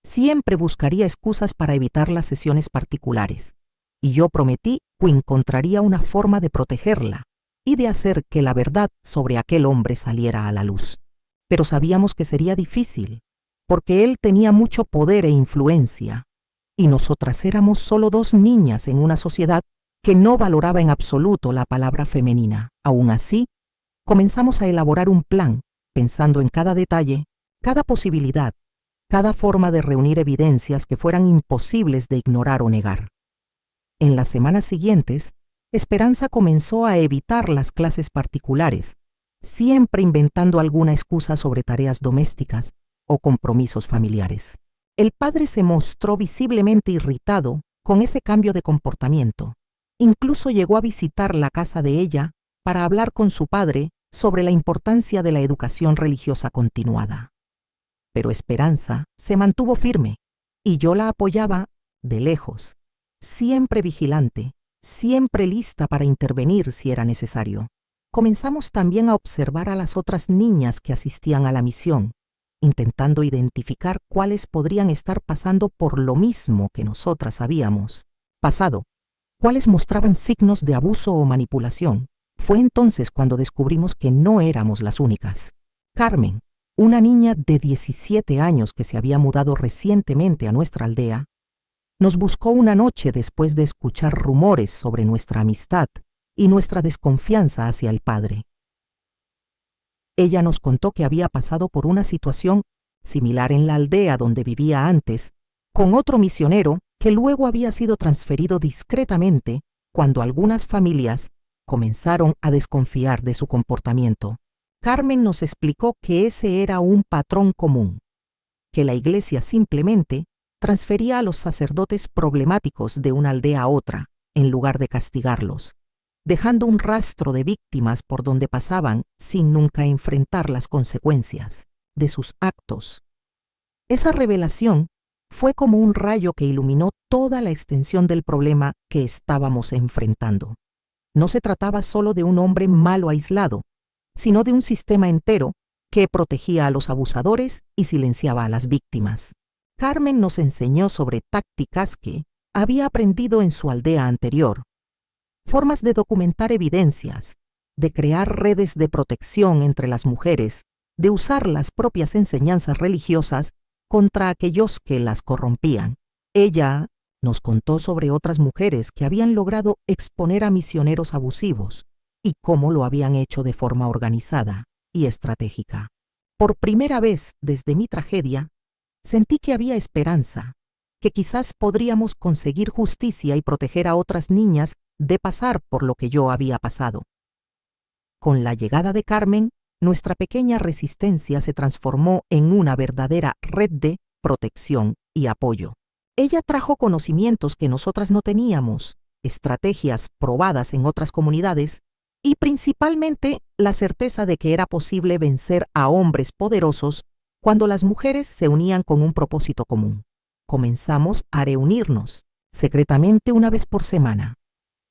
Speaker 1: siempre buscaría excusas para evitar las sesiones particulares, y yo prometí que encontraría una forma de protegerla y de hacer que la verdad sobre aquel hombre saliera a la luz. Pero sabíamos que sería difícil, porque él tenía mucho poder e influencia, y nosotras éramos solo dos niñas en una sociedad que no valoraba en absoluto la palabra femenina. Aún así, comenzamos a elaborar un plan, pensando en cada detalle, cada posibilidad, cada forma de reunir evidencias que fueran imposibles de ignorar o negar. En las semanas siguientes, Esperanza comenzó a evitar las clases particulares, siempre inventando alguna excusa sobre tareas domésticas o compromisos familiares. El padre se mostró visiblemente irritado con ese cambio de comportamiento. Incluso llegó a visitar la casa de ella para hablar con su padre sobre la importancia de la educación religiosa continuada. Pero Esperanza se mantuvo firme y yo la apoyaba de lejos, siempre vigilante, siempre lista para intervenir si era necesario. Comenzamos también a observar a las otras niñas que asistían a la misión, intentando identificar cuáles podrían estar pasando por lo mismo que nosotras habíamos pasado, cuáles mostraban signos de abuso o manipulación. Fue entonces cuando descubrimos que no éramos las únicas. Carmen, una niña de 17 años que se había mudado recientemente a nuestra aldea, nos buscó una noche después de escuchar rumores sobre nuestra amistad y nuestra desconfianza hacia el padre. Ella nos contó que había pasado por una situación similar en la aldea donde vivía antes, con otro misionero que luego había sido transferido discretamente cuando algunas familias comenzaron a desconfiar de su comportamiento. Carmen nos explicó que ese era un patrón común, que la iglesia simplemente transfería a los sacerdotes problemáticos de una aldea a otra, en lugar de castigarlos, dejando un rastro de víctimas por donde pasaban sin nunca enfrentar las consecuencias de sus actos. Esa revelación fue como un rayo que iluminó toda la extensión del problema que estábamos enfrentando. No se trataba solo de un hombre malo aislado, sino de un sistema entero que protegía a los abusadores y silenciaba a las víctimas. Carmen nos enseñó sobre tácticas que había aprendido en su aldea anterior, formas de documentar evidencias, de crear redes de protección entre las mujeres, de usar las propias enseñanzas religiosas contra aquellos que las corrompían. Ella nos contó sobre otras mujeres que habían logrado exponer a misioneros abusivos y cómo lo habían hecho de forma organizada y estratégica. Por primera vez desde mi tragedia, sentí que había esperanza, que quizás podríamos conseguir justicia y proteger a otras niñas de pasar por lo que yo había pasado. Con la llegada de Carmen, nuestra pequeña resistencia se transformó en una verdadera red de protección y apoyo. Ella trajo conocimientos que nosotras no teníamos, estrategias probadas en otras comunidades y principalmente la certeza de que era posible vencer a hombres poderosos cuando las mujeres se unían con un propósito común. Comenzamos a reunirnos, secretamente una vez por semana,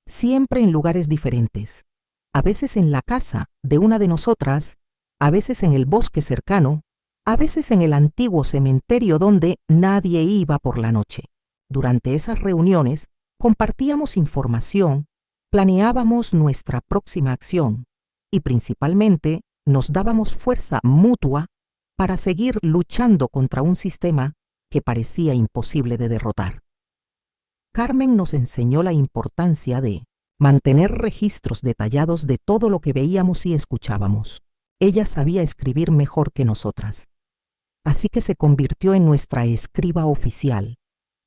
Speaker 1: siempre en lugares diferentes, a veces en la casa de una de nosotras, a veces en el bosque cercano, a veces en el antiguo cementerio donde nadie iba por la noche. Durante esas reuniones compartíamos información, planeábamos nuestra próxima acción y principalmente nos dábamos fuerza mutua para seguir luchando contra un sistema que parecía imposible de derrotar. Carmen nos enseñó la importancia de mantener registros detallados de todo lo que veíamos y escuchábamos. Ella sabía escribir mejor que nosotras, así que se convirtió en nuestra escriba oficial,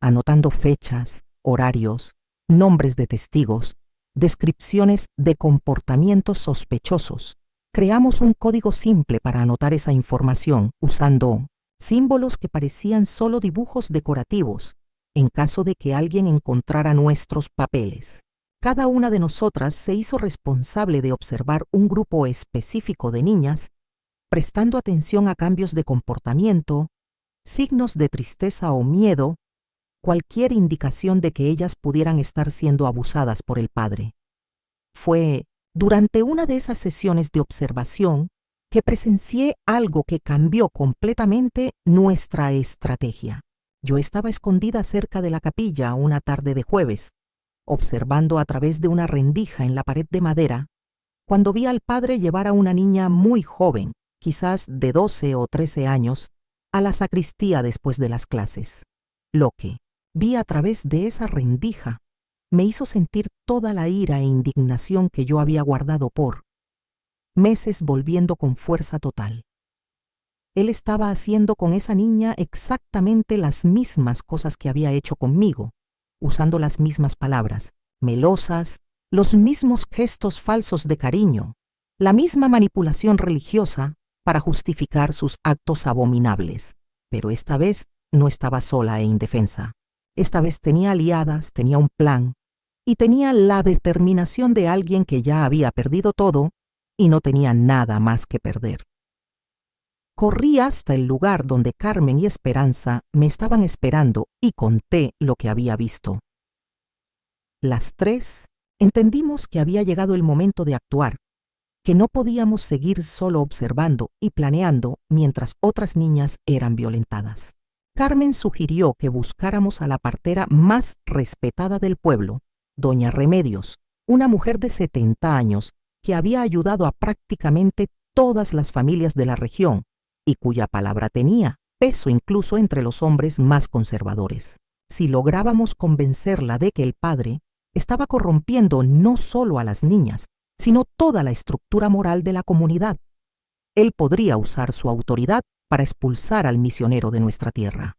Speaker 1: anotando fechas, horarios, nombres de testigos, descripciones de comportamientos sospechosos. Creamos un código simple para anotar esa información usando símbolos que parecían solo dibujos decorativos en caso de que alguien encontrara nuestros papeles. Cada una de nosotras se hizo responsable de observar un grupo específico de niñas, prestando atención a cambios de comportamiento, signos de tristeza o miedo, cualquier indicación de que ellas pudieran estar siendo abusadas por el padre. Fue durante una de esas sesiones de observación que presencié algo que cambió completamente nuestra estrategia. Yo estaba escondida cerca de la capilla una tarde de jueves, observando a través de una rendija en la pared de madera, cuando vi al padre llevar a una niña muy joven, quizás de 12 o 13 años, a la sacristía después de las clases. Lo que vi a través de esa rendija me hizo sentir toda la ira e indignación que yo había guardado por meses, volviendo con fuerza total. Él estaba haciendo con esa niña exactamente las mismas cosas que había hecho conmigo, usando las mismas palabras, melosas, los mismos gestos falsos de cariño, la misma manipulación religiosa para justificar sus actos abominables. Pero esta vez no estaba sola e indefensa. Esta vez tenía aliadas, tenía un plan y tenía la determinación de alguien que ya había perdido todo y no tenía nada más que perder. Corrí hasta el lugar donde Carmen y Esperanza me estaban esperando y conté lo que había visto. Las tres entendimos que había llegado el momento de actuar, que no podíamos seguir solo observando y planeando mientras otras niñas eran violentadas. Carmen sugirió que buscáramos a la partera más respetada del pueblo, doña Remedios, una mujer de 70 años que había ayudado a prácticamente todas las familias de la región y cuya palabra tenía peso incluso entre los hombres más conservadores. Si lográbamos convencerla de que el padre estaba corrompiendo no solo a las niñas, sino toda la estructura moral de la comunidad, él podría usar su autoridad para expulsar al misionero de nuestra tierra.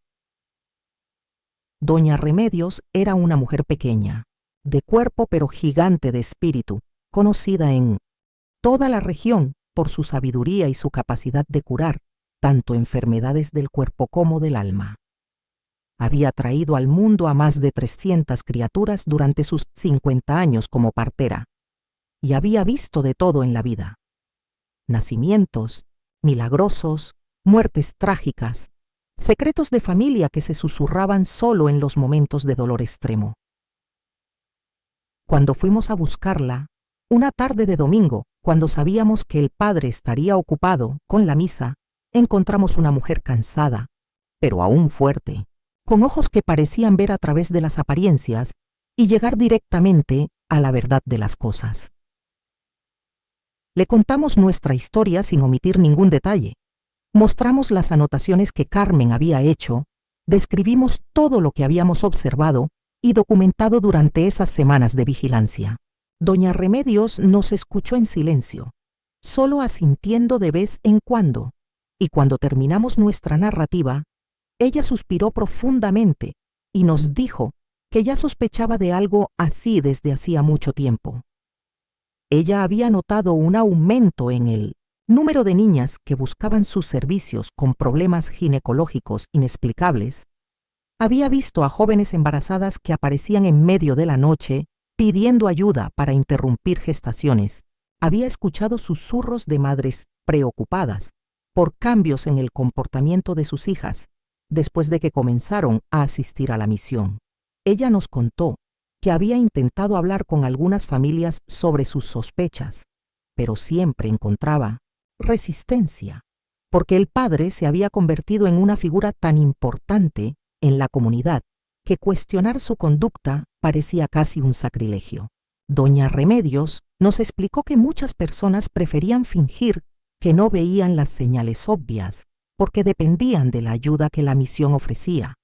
Speaker 1: Doña Remedios era una mujer pequeña, de cuerpo pero gigante de espíritu, conocida en toda la región por su sabiduría y su capacidad de curar tanto enfermedades del cuerpo como del alma. Había traído al mundo a más de 300 criaturas durante sus 50 años como partera, y había visto de todo en la vida: nacimientos, milagrosos, muertes trágicas, secretos de familia que se susurraban solo en los momentos de dolor extremo. Cuando fuimos a buscarla, una tarde de domingo, cuando sabíamos que el padre estaría ocupado con la misa, encontramos una mujer cansada, pero aún fuerte, con ojos que parecían ver a través de las apariencias y llegar directamente a la verdad de las cosas. Le contamos nuestra historia sin omitir ningún detalle. Mostramos las anotaciones que Carmen había hecho, describimos todo lo que habíamos observado y documentado durante esas semanas de vigilancia. Doña Remedios nos escuchó en silencio, solo asintiendo de vez en cuando, y cuando terminamos nuestra narrativa, ella suspiró profundamente y nos dijo que ya sospechaba de algo así desde hacía mucho tiempo. Ella había notado un aumento en el número de niñas que buscaban sus servicios con problemas ginecológicos inexplicables. Había visto a jóvenes embarazadas que aparecían en medio de la noche pidiendo ayuda para interrumpir gestaciones. Había escuchado susurros de madres preocupadas por cambios en el comportamiento de sus hijas después de que comenzaron a asistir a la misión. Ella nos contó que había intentado hablar con algunas familias sobre sus sospechas, pero siempre encontraba resistencia, porque el padre se había convertido en una figura tan importante en la comunidad que cuestionar su conducta parecía casi un sacrilegio. Doña Remedios nos explicó que muchas personas preferían fingir que no veían las señales obvias porque dependían de la ayuda que la misión ofrecía: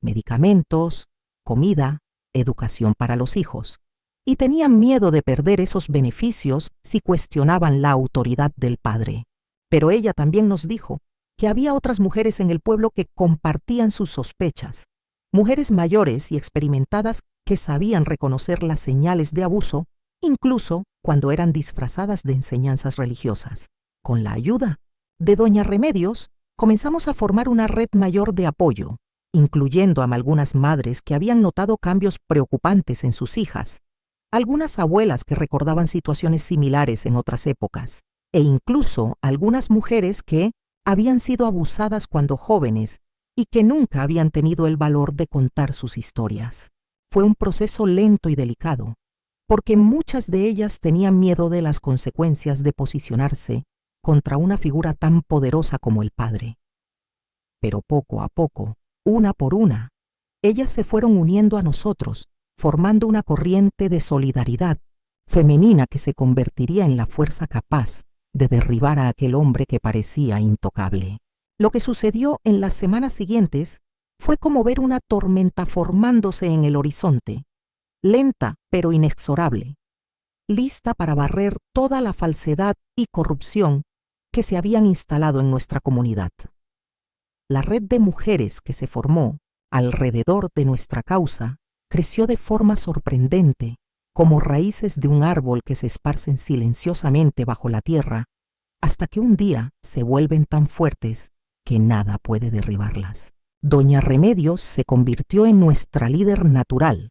Speaker 1: medicamentos, comida, educación para los hijos, y tenían miedo de perder esos beneficios si cuestionaban la autoridad del padre. Pero ella también nos dijo que había otras mujeres en el pueblo que compartían sus sospechas, mujeres mayores y experimentadas que sabían reconocer las señales de abuso, incluso cuando eran disfrazadas de enseñanzas religiosas. Con la ayuda de Doña Remedios, comenzamos a formar una red mayor de apoyo, incluyendo a algunas madres que habían notado cambios preocupantes en sus hijas, algunas abuelas que recordaban situaciones similares en otras épocas, e incluso algunas mujeres que habían sido abusadas cuando jóvenes y que nunca habían tenido el valor de contar sus historias. Fue un proceso lento y delicado, porque muchas de ellas tenían miedo de las consecuencias de posicionarse contra una figura tan poderosa como el padre. Pero poco a poco, una por una, ellas se fueron uniendo a nosotros, formando una corriente de solidaridad femenina que se convertiría en la fuerza capaz de derribar a aquel hombre que parecía intocable. Lo que sucedió en las semanas siguientes fue como ver una tormenta formándose en el horizonte, lenta pero inexorable, lista para barrer toda la falsedad y corrupción que se habían instalado en nuestra comunidad. La red de mujeres que se formó alrededor de nuestra causa creció de forma sorprendente, como raíces de un árbol que se esparcen silenciosamente bajo la tierra, hasta que un día se vuelven tan fuertes que nada puede derribarlas. Doña Remedios se convirtió en nuestra líder natural,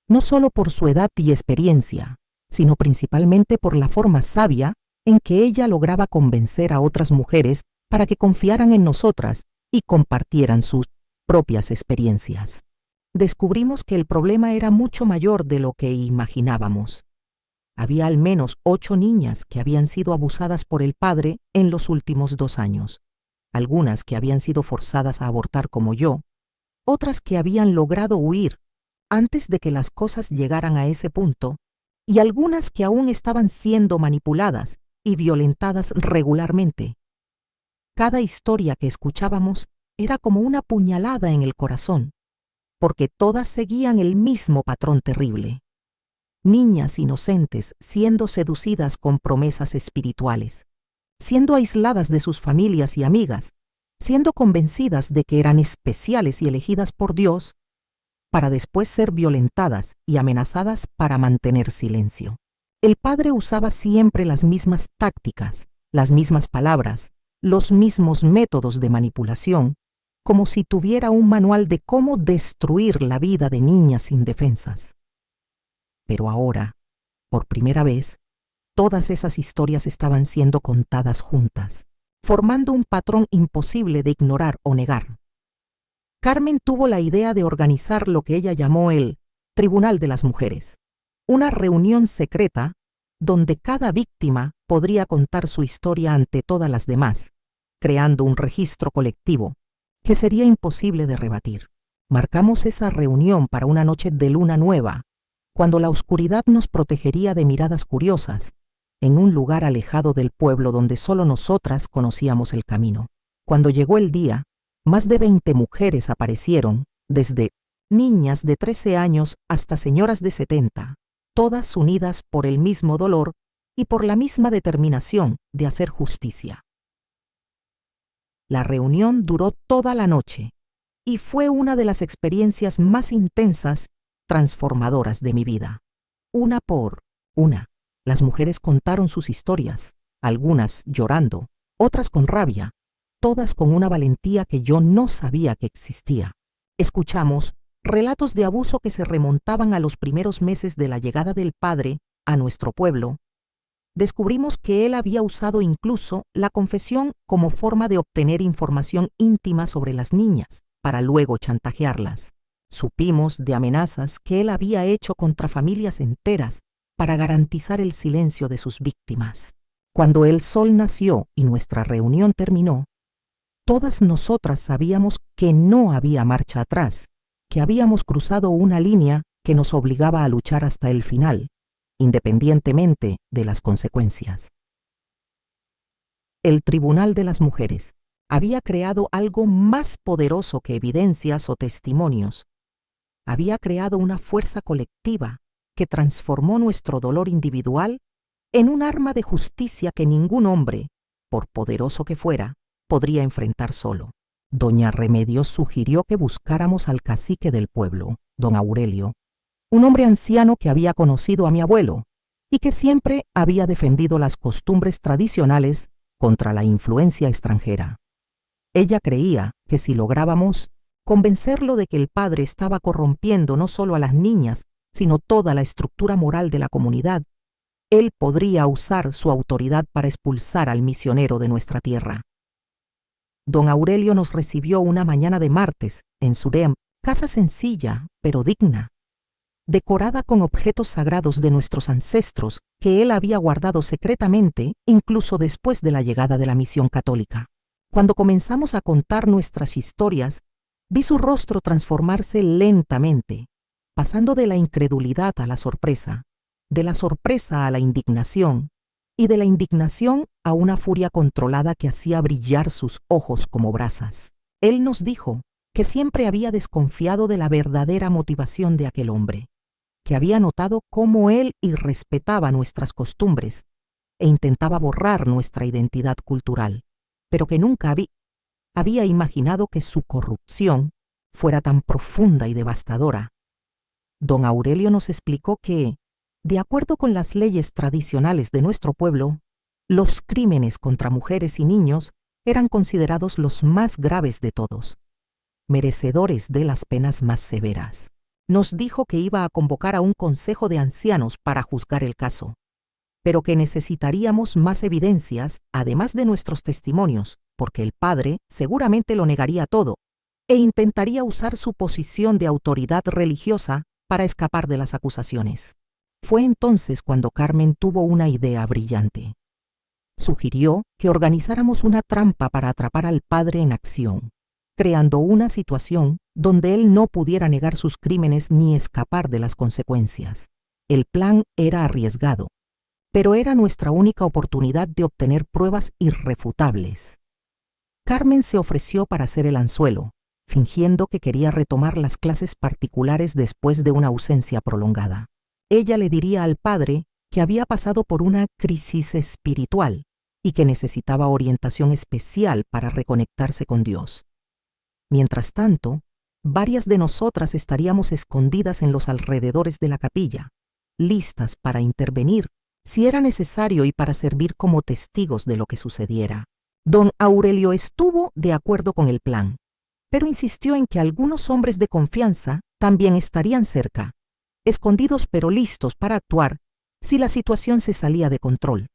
Speaker 1: no solo por su edad y experiencia, sino principalmente por la forma sabia en que ella lograba convencer a otras mujeres para que confiaran en nosotras y compartieran sus propias experiencias. Descubrimos que el problema era mucho mayor de lo que imaginábamos. Había al menos 8 niñas que habían sido abusadas por el padre en los últimos 2 años, algunas que habían sido forzadas a abortar como yo, otras que habían logrado huir antes de que las cosas llegaran a ese punto, y algunas que aún estaban siendo manipuladas y violentadas regularmente. Cada historia que escuchábamos era como una puñalada en el corazón, porque todas seguían el mismo patrón terrible. Niñas inocentes siendo seducidas con promesas espirituales, siendo aisladas de sus familias y amigas, siendo convencidas de que eran especiales y elegidas por Dios, para después ser violentadas y amenazadas para mantener silencio. El padre usaba siempre las mismas tácticas, las mismas palabras, los mismos métodos de manipulación, como si tuviera un manual de cómo destruir la vida de niñas indefensas. Pero ahora, por primera vez, todas esas historias estaban siendo contadas juntas, formando un patrón imposible de ignorar o negar. Carmen tuvo la idea de organizar lo que ella llamó el Tribunal de las Mujeres, una reunión secreta donde cada víctima podría contar su historia ante todas las demás, creando un registro colectivo que sería imposible de rebatir. Marcamos esa reunión para una noche de luna nueva, cuando la oscuridad nos protegería de miradas curiosas, en un lugar alejado del pueblo donde solo nosotras conocíamos el camino. Cuando llegó el día, más de 20 mujeres aparecieron, desde niñas de 13 años hasta señoras de 70, todas unidas por el mismo dolor y por la misma determinación de hacer justicia. La reunión duró toda la noche y fue una de las experiencias más intensas, transformadoras de mi vida. Una por una, las mujeres contaron sus historias, algunas llorando, otras con rabia, todas con una valentía que yo no sabía que existía. Escuchamos relatos de abuso que se remontaban a los primeros meses de la llegada del padre a nuestro pueblo. Descubrimos que él había usado incluso la confesión como forma de obtener información íntima sobre las niñas, para luego chantajearlas. Supimos de amenazas que él había hecho contra familias enteras para garantizar el silencio de sus víctimas. Cuando el sol nació y nuestra reunión terminó, todas nosotras sabíamos que no había marcha atrás, que habíamos cruzado una línea que nos obligaba a luchar hasta el final, independientemente de las consecuencias. El Tribunal de las Mujeres había creado algo más poderoso que evidencias o testimonios. Había creado una fuerza colectiva que transformó nuestro dolor individual en un arma de justicia que ningún hombre, por poderoso que fuera, podría enfrentar solo. Doña Remedios sugirió que buscáramos al cacique del pueblo, don Aurelio, un hombre anciano que había conocido a mi abuelo y que siempre había defendido las costumbres tradicionales contra la influencia extranjera. Ella creía que si lográbamos convencerlo de que el padre estaba corrompiendo no solo a las niñas, sino toda la estructura moral de la comunidad, él podría usar su autoridad para expulsar al misionero de nuestra tierra. Don Aurelio nos recibió una mañana de martes en su casa sencilla, pero digna, decorada con objetos sagrados de nuestros ancestros que él había guardado secretamente incluso después de la llegada de la misión católica. Cuando comenzamos a contar nuestras historias, vi su rostro transformarse lentamente, pasando de la incredulidad a la sorpresa, de la sorpresa a la indignación, y de la indignación a una furia controlada que hacía brillar sus ojos como brasas. Él nos dijo que siempre había desconfiado de la verdadera motivación de aquel hombre, que había notado cómo él irrespetaba nuestras costumbres e intentaba borrar nuestra identidad cultural, pero que nunca había imaginado que su corrupción fuera tan profunda y devastadora. Don Aurelio nos explicó que, de acuerdo con las leyes tradicionales de nuestro pueblo, los crímenes contra mujeres y niños eran considerados los más graves de todos, merecedores de las penas más severas. Nos dijo que iba a convocar a un consejo de ancianos para juzgar el caso, pero que necesitaríamos más evidencias, además de nuestros testimonios, porque el padre seguramente lo negaría todo e intentaría usar su posición de autoridad religiosa para escapar de las acusaciones. Fue entonces cuando Carmen tuvo una idea brillante. Sugirió que organizáramos una trampa para atrapar al padre en acción, creando una situación donde él no pudiera negar sus crímenes ni escapar de las consecuencias. El plan era arriesgado, pero era nuestra única oportunidad de obtener pruebas irrefutables. Carmen se ofreció para hacer el anzuelo, fingiendo que quería retomar las clases particulares después de una ausencia prolongada. Ella le diría al padre que había pasado por una crisis espiritual y que necesitaba orientación especial para reconectarse con Dios. Mientras tanto, varias de nosotras estaríamos escondidas en los alrededores de la capilla, listas para intervenir si era necesario y para servir como testigos de lo que sucediera. Don Aurelio estuvo de acuerdo con el plan, pero insistió en que algunos hombres de confianza también estarían cerca, escondidos pero listos para actuar si la situación se salía de control.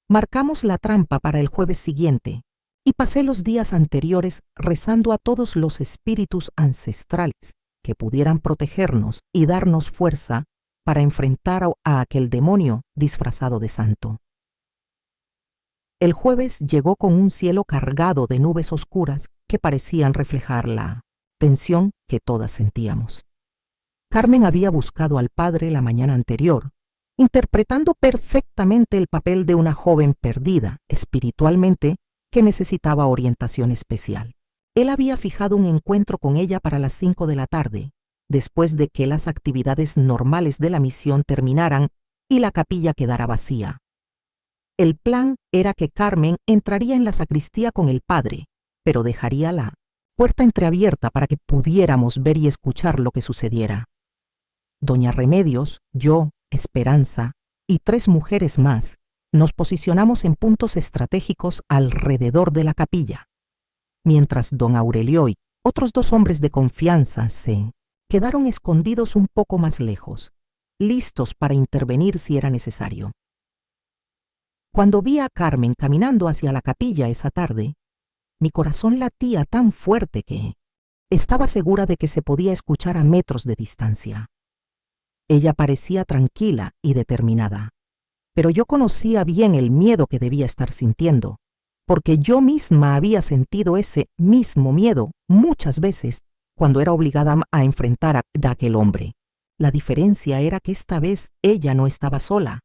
Speaker 1: Marcamos la trampa para el jueves siguiente y pasé los días anteriores rezando a todos los espíritus ancestrales que pudieran protegernos y darnos fuerza para enfrentar a aquel demonio disfrazado de santo. El jueves llegó con un cielo cargado de nubes oscuras que parecían reflejar la tensión que todas sentíamos. Carmen había buscado al padre la mañana anterior, interpretando perfectamente el papel de una joven perdida espiritualmente que necesitaba orientación especial. Él había fijado un encuentro con ella para las 5 de la tarde, después de que las actividades normales de la misión terminaran y la capilla quedara vacía. El plan era que Carmen entraría en la sacristía con el padre, pero dejaría la puerta entreabierta para que pudiéramos ver y escuchar lo que sucediera. Doña Remedios, yo, Esperanza y 3 mujeres más nos posicionamos en puntos estratégicos alrededor de la capilla, mientras don Aurelio y otros 2 hombres de confianza se quedaron escondidos un poco más lejos, listos para intervenir si era necesario. Cuando vi a Carmen caminando hacia la capilla esa tarde, mi corazón latía tan fuerte que estaba segura de que se podía escuchar a metros de distancia. Ella parecía tranquila y determinada, pero yo conocía bien el miedo que debía estar sintiendo, porque yo misma había sentido ese mismo miedo muchas veces cuando era obligada a enfrentar a aquel hombre. La diferencia era que esta vez ella no estaba sola.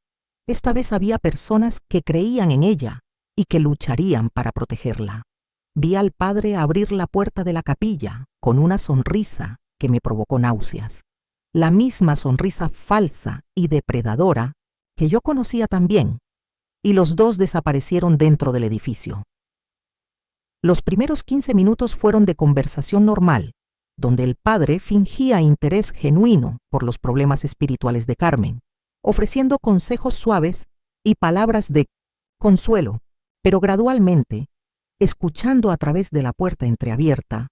Speaker 1: Esta vez había personas que creían en ella y que lucharían para protegerla. Vi al padre abrir la puerta de la capilla con una sonrisa que me provocó náuseas. La misma sonrisa falsa y depredadora que yo conocía también, y los 2 desaparecieron dentro del edificio. Los primeros 15 minutos fueron de conversación normal, donde el padre fingía interés genuino por los problemas espirituales de Carmen, ofreciendo consejos suaves y palabras de consuelo, pero gradualmente, escuchando a través de la puerta entreabierta,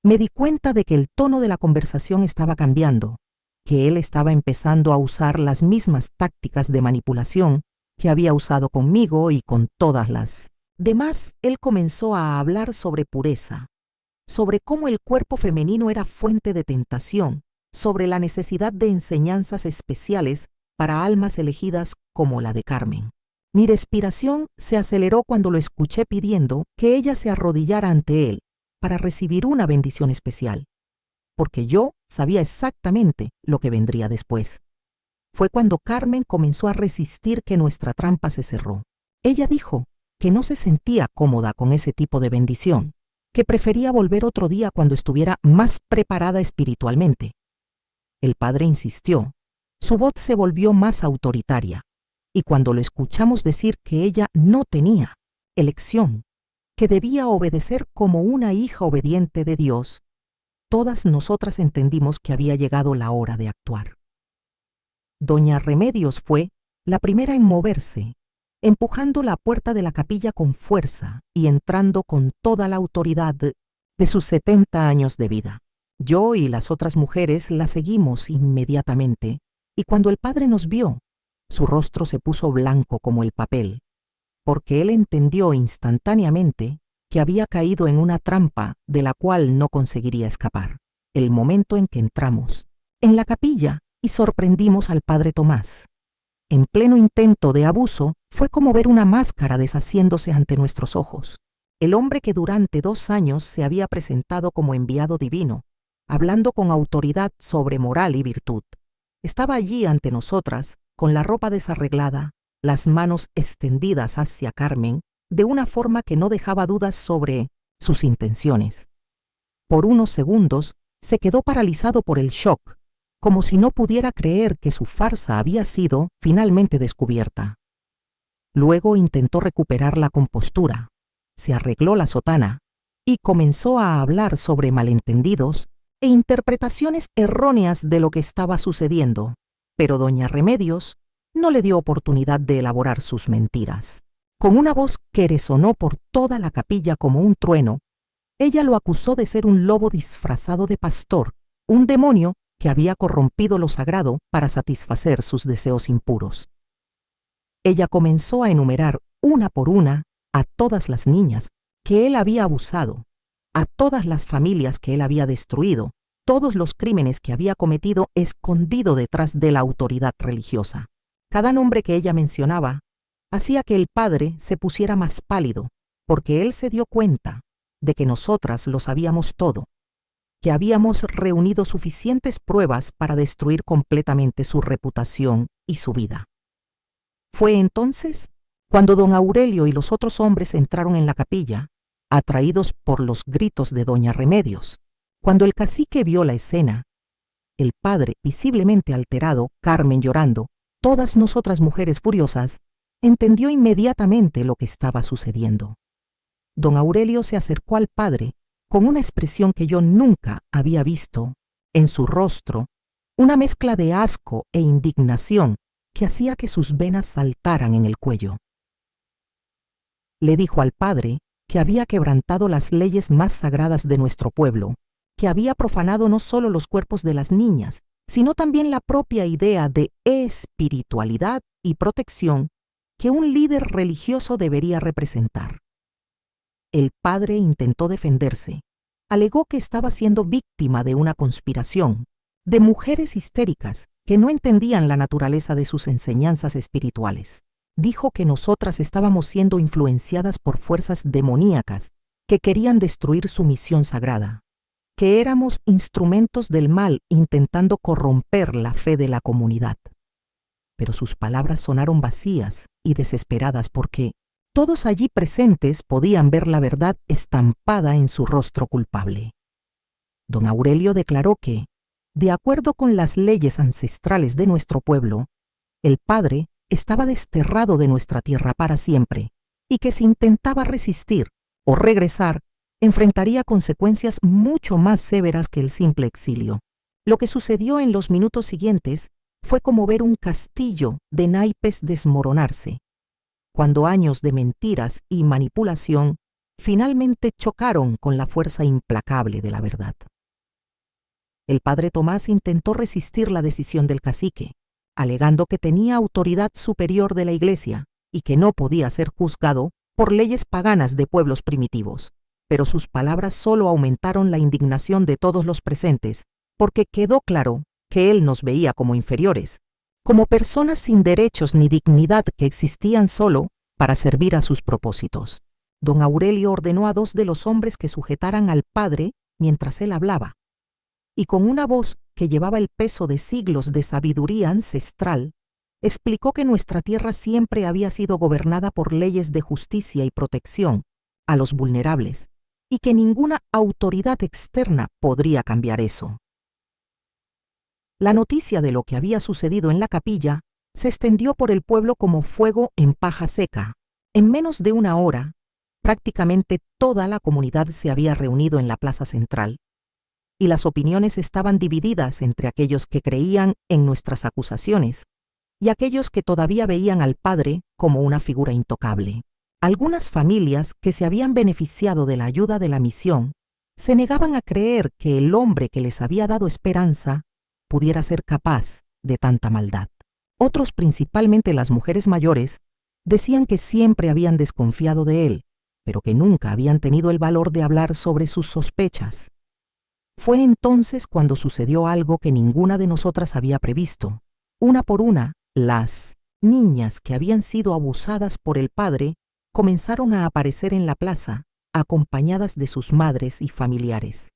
Speaker 1: me di cuenta de que el tono de la conversación estaba cambiando, que él estaba empezando a usar las mismas tácticas de manipulación que había usado conmigo y con todas las demás. Él comenzó a hablar sobre pureza, sobre cómo el cuerpo femenino era fuente de tentación, sobre la necesidad de enseñanzas especiales para almas elegidas como la de Carmen. Mi respiración se aceleró cuando lo escuché pidiendo que ella se arrodillara ante él para recibir una bendición especial, porque yo sabía exactamente lo que vendría después. Fue cuando Carmen comenzó a resistir que nuestra trampa se cerró. Ella dijo que no se sentía cómoda con ese tipo de bendición, que prefería volver otro día cuando estuviera más preparada espiritualmente. El padre insistió, Su voz se volvió más autoritaria, y cuando lo escuchamos decir que ella no tenía elección, que debía obedecer como una hija obediente de Dios, todas nosotras entendimos que había llegado la hora de actuar. Doña Remedios fue la primera en moverse, empujando la puerta de la capilla con fuerza y entrando con toda la autoridad de sus 70 años de vida. Yo y las otras mujeres la seguimos inmediatamente, y cuando el padre nos vio, su rostro se puso blanco como el papel, porque él entendió instantáneamente que había caído en una trampa de la cual no conseguiría escapar. El momento en que entramos en la capilla y sorprendimos al padre Tomás, en pleno intento de abuso, fue como ver una máscara deshaciéndose ante nuestros ojos. El hombre que durante 2 años se había presentado como enviado divino, hablando con autoridad sobre moral y virtud, estaba allí ante nosotras, con la ropa desarreglada, las manos extendidas hacia Carmen, de una forma que no dejaba dudas sobre sus intenciones. Por unos segundos se quedó paralizado por el shock, como si no pudiera creer que su farsa había sido finalmente descubierta. Luego intentó recuperar la compostura, se arregló la sotana y comenzó a hablar sobre malentendidos e interpretaciones erróneas de lo que estaba sucediendo, pero doña Remedios no le dio oportunidad de elaborar sus mentiras. Con una voz que resonó por toda la capilla como un trueno, ella lo acusó de ser un lobo disfrazado de pastor, un demonio que había corrompido lo sagrado para satisfacer sus deseos impuros. Ella comenzó a enumerar una por una a todas las niñas que él había abusado, a todas las familias que él había destruido, todos los crímenes que había cometido escondido detrás de la autoridad religiosa. Cada nombre que ella mencionaba hacía que el padre se pusiera más pálido, porque él se dio cuenta de que nosotras lo sabíamos todo, que habíamos reunido suficientes pruebas para destruir completamente su reputación y su vida. Fue entonces cuando don Aurelio y los otros hombres entraron en la capilla, atraídos por los gritos de doña Remedios. Cuando el cacique vio la escena, el padre visiblemente alterado, Carmen llorando, todas nosotras mujeres furiosas, entendió inmediatamente lo que estaba sucediendo. Don Aurelio se acercó al padre con una expresión que yo nunca había visto en su rostro, una mezcla de asco e indignación que hacía que sus venas saltaran en el cuello. Le dijo al padre que había quebrantado las leyes más sagradas de nuestro pueblo, que había profanado no solo los cuerpos de las niñas, sino también la propia idea de espiritualidad y protección que un líder religioso debería representar. El padre intentó defenderse, alegó que estaba siendo víctima de una conspiración, de mujeres histéricas que no entendían la naturaleza de sus enseñanzas espirituales. Dijo que nosotras estábamos siendo influenciadas por fuerzas demoníacas que querían destruir su misión sagrada, que éramos instrumentos del mal intentando corromper la fe de la comunidad. Pero sus palabras sonaron vacías y desesperadas porque todos allí presentes podían ver la verdad estampada en su rostro culpable. Don Aurelio declaró que, de acuerdo con las leyes ancestrales de nuestro pueblo, el padre estaba desterrado de nuestra tierra para siempre y que si intentaba resistir o regresar, enfrentaría consecuencias mucho más severas que el simple exilio. Lo que sucedió en los minutos siguientes fue como ver un castillo de naipes desmoronarse, cuando años de mentiras y manipulación finalmente chocaron con la fuerza implacable de la verdad. El padre Tomás intentó resistir la decisión del cacique, alegando que tenía autoridad superior de la iglesia y que no podía ser juzgado por leyes paganas de pueblos primitivos. Pero sus palabras solo aumentaron la indignación de todos los presentes, porque quedó claro que él nos veía como inferiores, como personas sin derechos ni dignidad que existían solo para servir a sus propósitos. Don Aurelio ordenó a 2 de los hombres que sujetaran al padre mientras él hablaba, y con una voz que llevaba el peso de siglos de sabiduría ancestral, explicó que nuestra tierra siempre había sido gobernada por leyes de justicia y protección a los vulnerables, y que ninguna autoridad externa podría cambiar eso. La noticia de lo que había sucedido en la capilla se extendió por el pueblo como fuego en paja seca. En menos de una hora, prácticamente toda la comunidad se había reunido en la plaza central, y las opiniones estaban divididas entre aquellos que creían en nuestras acusaciones y aquellos que todavía veían al padre como una figura intocable. Algunas familias que se habían beneficiado de la ayuda de la misión se negaban a creer que el hombre que les había dado esperanza pudiera ser capaz de tanta maldad. Otros, principalmente las mujeres mayores, decían que siempre habían desconfiado de él, pero que nunca habían tenido el valor de hablar sobre sus sospechas. Fue entonces cuando sucedió algo que ninguna de nosotras había previsto. Una por una, las niñas que habían sido abusadas por el padre comenzaron a aparecer en la plaza, acompañadas de sus madres y familiares.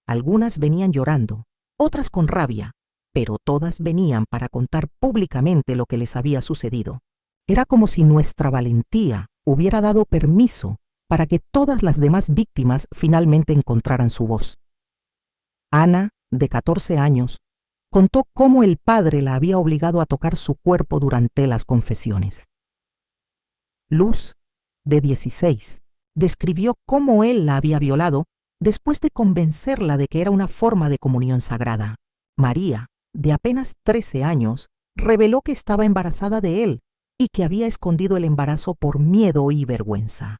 Speaker 1: Algunas venían llorando, otras con rabia, pero todas venían para contar públicamente lo que les había sucedido. Era como si nuestra valentía hubiera dado permiso para que todas las demás víctimas finalmente encontraran su voz. Ana, de 14 años, contó cómo el padre la había obligado a tocar su cuerpo durante las confesiones. Luz, de 16, describió cómo él la había violado después de convencerla de que era una forma de comunión sagrada. María, de apenas 13 años, reveló que estaba embarazada de él y que había escondido el embarazo por miedo y vergüenza.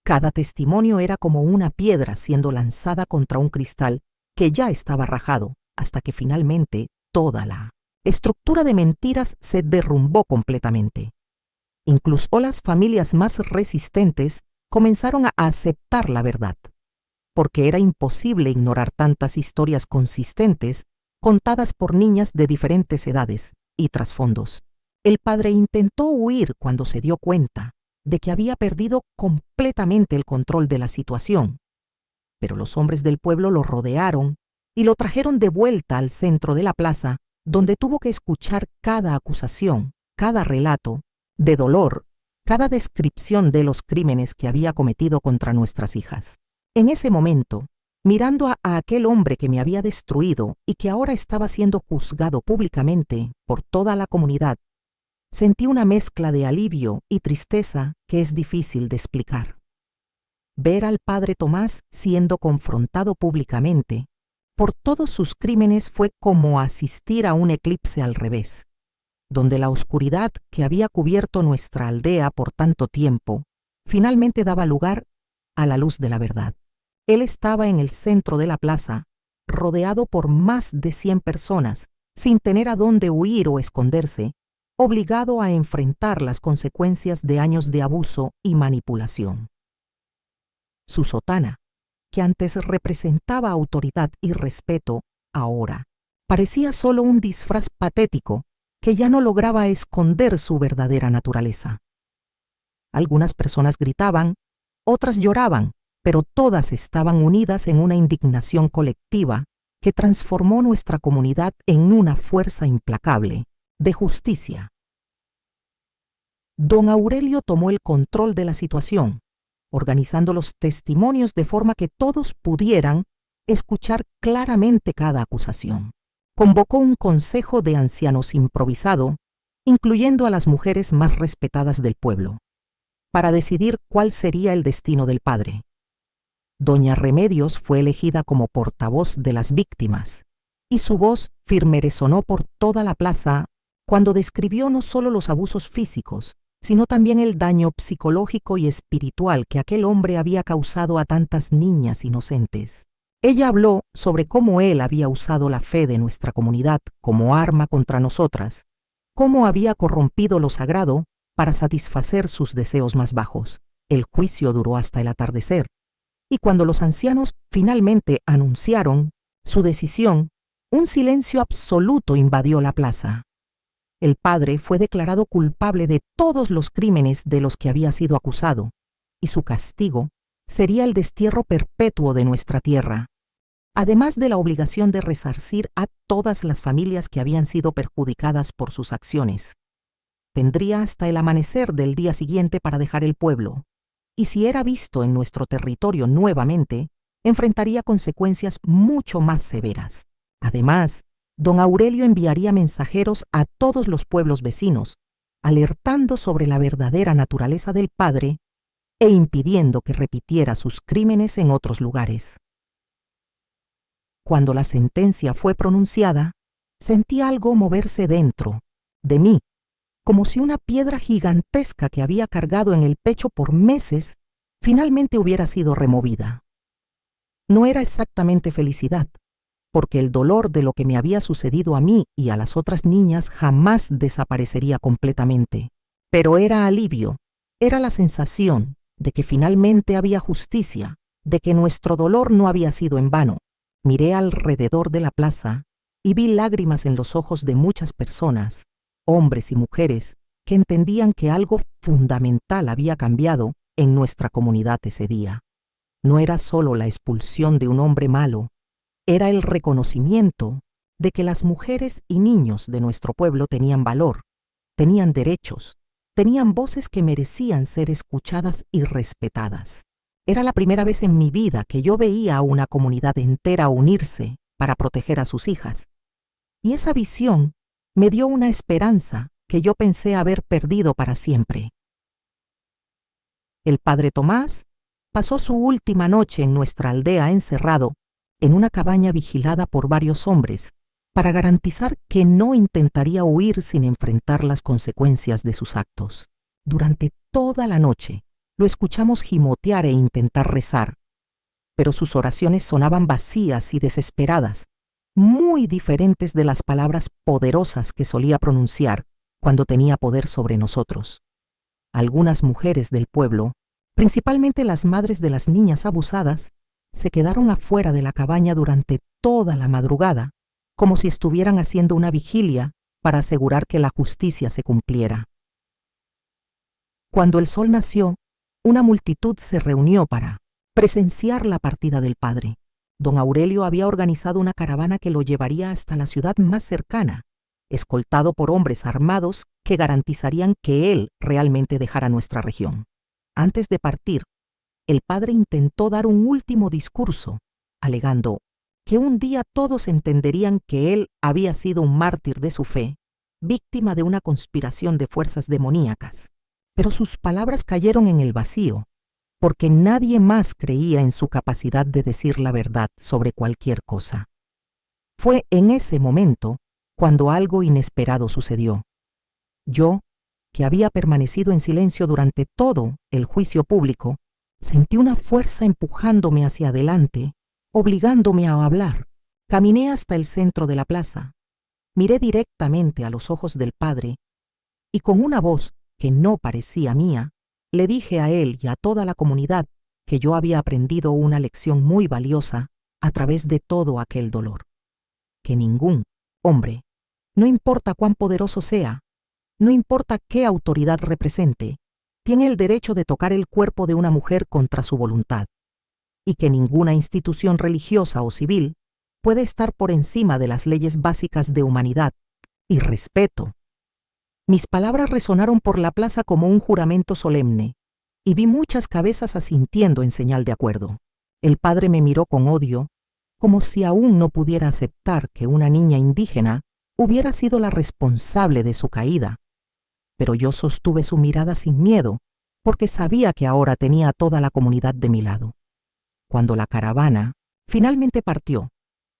Speaker 1: Cada testimonio era como una piedra siendo lanzada contra un cristal que ya estaba rajado, hasta que finalmente toda la estructura de mentiras se derrumbó completamente. Incluso las familias más resistentes comenzaron a aceptar la verdad, porque era imposible ignorar tantas historias consistentes contadas por niñas de diferentes edades y trasfondos. El padre intentó huir cuando se dio cuenta de que había perdido completamente el control de la situación, pero los hombres del pueblo lo rodearon y lo trajeron de vuelta al centro de la plaza, donde tuvo que escuchar cada acusación, cada relato de dolor, cada descripción de los crímenes que había cometido contra nuestras hijas. En ese momento, mirando a aquel hombre que me había destruido y que ahora estaba siendo juzgado públicamente por toda la comunidad, sentí una mezcla de alivio y tristeza que es difícil de explicar. Ver al padre Tomás siendo confrontado públicamente por todos sus crímenes fue como asistir a un eclipse al revés, donde la oscuridad que había cubierto nuestra aldea por tanto tiempo finalmente daba lugar a la luz de la verdad. Él estaba en el centro de la plaza, rodeado por más de 100 personas, sin tener a dónde huir o esconderse, obligado a enfrentar las consecuencias de años de abuso y manipulación. Su sotana, que antes representaba autoridad y respeto, ahora parecía solo un disfraz patético que ya no lograba esconder su verdadera naturaleza. Algunas personas gritaban, otras lloraban, pero todas estaban unidas en una indignación colectiva que transformó nuestra comunidad en una fuerza implacable de justicia. Don Aurelio tomó el control de la situación, organizando los testimonios de forma que todos pudieran escuchar claramente cada acusación. Convocó un consejo de ancianos improvisado, incluyendo a las mujeres más respetadas del pueblo, para decidir cuál sería el destino del padre. Doña Remedios fue elegida como portavoz de las víctimas, y su voz firme resonó por toda la plaza cuando describió no solo los abusos físicos, sino también el daño psicológico y espiritual que aquel hombre había causado a tantas niñas inocentes. Ella habló sobre cómo él había usado la fe de nuestra comunidad como arma contra nosotras, cómo había corrompido lo sagrado para satisfacer sus deseos más bajos. El juicio duró hasta el atardecer, y cuando los ancianos finalmente anunciaron su decisión, un silencio absoluto invadió la plaza. El padre fue declarado culpable de todos los crímenes de los que había sido acusado, y su castigo sería el destierro perpetuo de nuestra tierra, además de la obligación de resarcir a todas las familias que habían sido perjudicadas por sus acciones. Tendría hasta el amanecer del día siguiente para dejar el pueblo, y si era visto en nuestro territorio nuevamente, enfrentaría consecuencias mucho más severas. Además, don Aurelio enviaría mensajeros a todos los pueblos vecinos, alertando sobre la verdadera naturaleza del padre e impidiendo que repitiera sus crímenes en otros lugares. Cuando la sentencia fue pronunciada, sentí algo moverse dentro de mí, como si una piedra gigantesca que había cargado en el pecho por meses finalmente hubiera sido removida. No era exactamente felicidad, porque el dolor de lo que me había sucedido a mí y a las otras niñas jamás desaparecería completamente, pero era alivio, era la sensación de que finalmente había justicia, de que nuestro dolor no había sido en vano. Miré alrededor de la plaza y vi lágrimas en los ojos de muchas personas, hombres y mujeres, que entendían que algo fundamental había cambiado en nuestra comunidad ese día. No era solo la expulsión de un hombre malo, era el reconocimiento de que las mujeres y niños de nuestro pueblo tenían valor, tenían derechos, tenían voces que merecían ser escuchadas y respetadas. Era la primera vez en mi vida que yo veía a una comunidad entera unirse para proteger a sus hijas. Y esa visión me dio una esperanza que yo pensé haber perdido para siempre. El padre Tomás pasó su última noche en nuestra aldea encerrado en una cabaña vigilada por varios hombres para garantizar que no intentaría huir sin enfrentar las consecuencias de sus actos. Durante toda la noche lo escuchamos gimotear e intentar rezar, pero sus oraciones sonaban vacías y desesperadas, muy diferentes de las palabras poderosas que solía pronunciar cuando tenía poder sobre nosotros. Algunas mujeres del pueblo, principalmente las madres de las niñas abusadas, se quedaron afuera de la cabaña durante toda la madrugada, como si estuvieran haciendo una vigilia para asegurar que la justicia se cumpliera. Cuando el sol nació, una multitud se reunió para presenciar la partida del padre. Don Aurelio había organizado una caravana que lo llevaría hasta la ciudad más cercana, escoltado por hombres armados que garantizarían que él realmente dejara nuestra región. Antes de partir, el padre intentó dar un último discurso, alegando que un día todos entenderían que él había sido un mártir de su fe, víctima de una conspiración de fuerzas demoníacas. Pero sus palabras cayeron en el vacío, porque nadie más creía en su capacidad de decir la verdad sobre cualquier cosa. Fue en ese momento cuando algo inesperado sucedió. Yo, que había permanecido en silencio durante todo el juicio público, sentí una fuerza empujándome hacia adelante, obligándome a hablar. Caminé hasta el centro de la plaza, miré directamente a los ojos del padre y con una voz que no parecía mía, le dije a él y a toda la comunidad que yo había aprendido una lección muy valiosa a través de todo aquel dolor. Que ningún hombre, no importa cuán poderoso sea, no importa qué autoridad represente, tiene el derecho de tocar el cuerpo de una mujer contra su voluntad, y que ninguna institución religiosa o civil puede estar por encima de las leyes básicas de humanidad y respeto. Mis palabras resonaron por la plaza como un juramento solemne, y vi muchas cabezas asintiendo en señal de acuerdo. El padre me miró con odio, como si aún no pudiera aceptar que una niña indígena hubiera sido la responsable de su caída. Pero yo sostuve su mirada sin miedo, porque sabía que ahora tenía a toda la comunidad de mi lado. Cuando la caravana finalmente partió,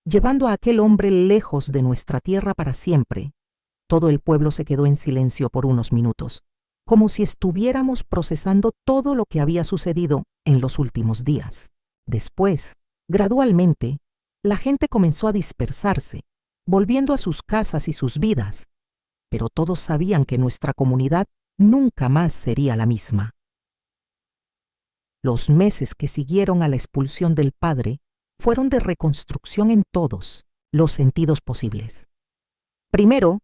Speaker 1: llevando a aquel hombre lejos de nuestra tierra para siempre, todo el pueblo se quedó en silencio por unos minutos, como si estuviéramos procesando todo lo que había sucedido en los últimos días. Después, gradualmente, la gente comenzó a dispersarse, volviendo a sus casas y sus vidas, pero todos sabían que nuestra comunidad nunca más sería la misma. Los meses que siguieron a la expulsión del padre fueron de reconstrucción en todos los sentidos posibles. Primero,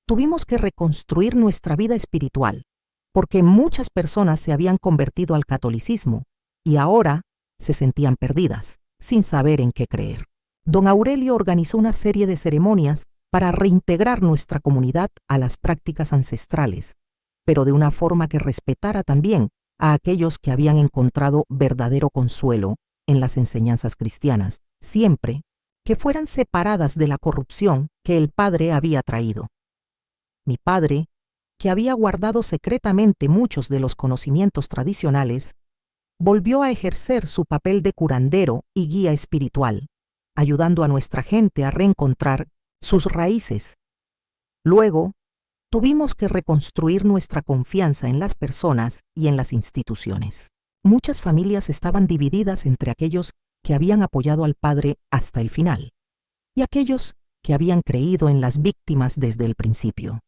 Speaker 1: tuvimos que reconstruir nuestra vida espiritual, porque muchas personas se habían convertido al catolicismo y ahora se sentían perdidas, sin saber en qué creer. Don Aurelio organizó una serie de ceremonias para reintegrar nuestra comunidad a las prácticas ancestrales, pero de una forma que respetara también a aquellos que habían encontrado verdadero consuelo en las enseñanzas cristianas, siempre que fueran separadas de la corrupción que el padre había traído. Mi padre, que había guardado secretamente muchos de los conocimientos tradicionales, volvió a ejercer su papel de curandero y guía espiritual, ayudando a nuestra gente a reencontrar sus raíces. Luego, tuvimos que reconstruir nuestra confianza en las personas y en las instituciones. Muchas familias estaban divididas entre aquellos que habían apoyado al padre hasta el final y aquellos que habían creído en las víctimas desde el principio.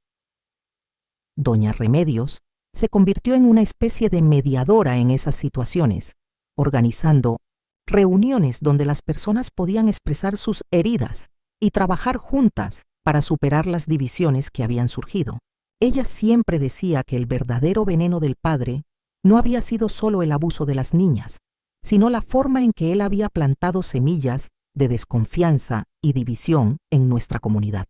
Speaker 1: Doña Remedios se convirtió en una especie de mediadora en esas situaciones, organizando reuniones donde las personas podían expresar sus heridas y trabajar juntas para superar las divisiones que habían surgido. Ella siempre decía que el verdadero veneno del padre no había sido solo el abuso de las niñas, sino la forma en que él había plantado semillas de desconfianza y división en nuestra comunidad.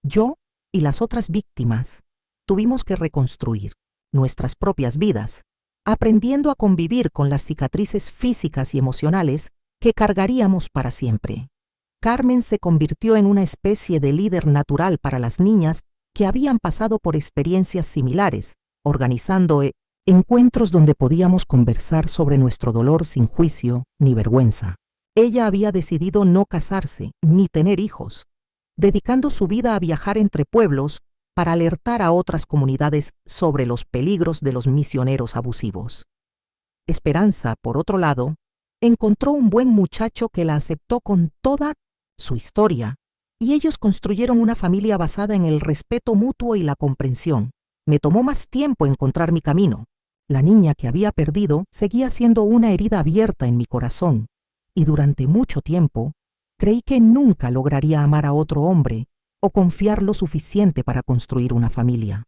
Speaker 1: Yo y las otras víctimas tuvimos que reconstruir nuestras propias vidas, aprendiendo a convivir con las cicatrices físicas y emocionales que cargaríamos para siempre. Carmen se convirtió en una especie de líder natural para las niñas que habían pasado por experiencias similares, organizando encuentros donde podíamos conversar sobre nuestro dolor sin juicio ni vergüenza. Ella había decidido no casarse ni tener hijos, dedicando su vida a viajar entre pueblos para alertar a otras comunidades sobre los peligros de los misioneros abusivos. Esperanza, por otro lado, encontró un buen muchacho que la aceptó con toda su historia, y ellos construyeron una familia basada en el respeto mutuo y la comprensión. Me tomó más tiempo encontrar mi camino. La niña que había perdido seguía siendo una herida abierta en mi corazón, y durante mucho tiempo creí que nunca lograría amar a otro hombre o confiar lo suficiente para construir una familia.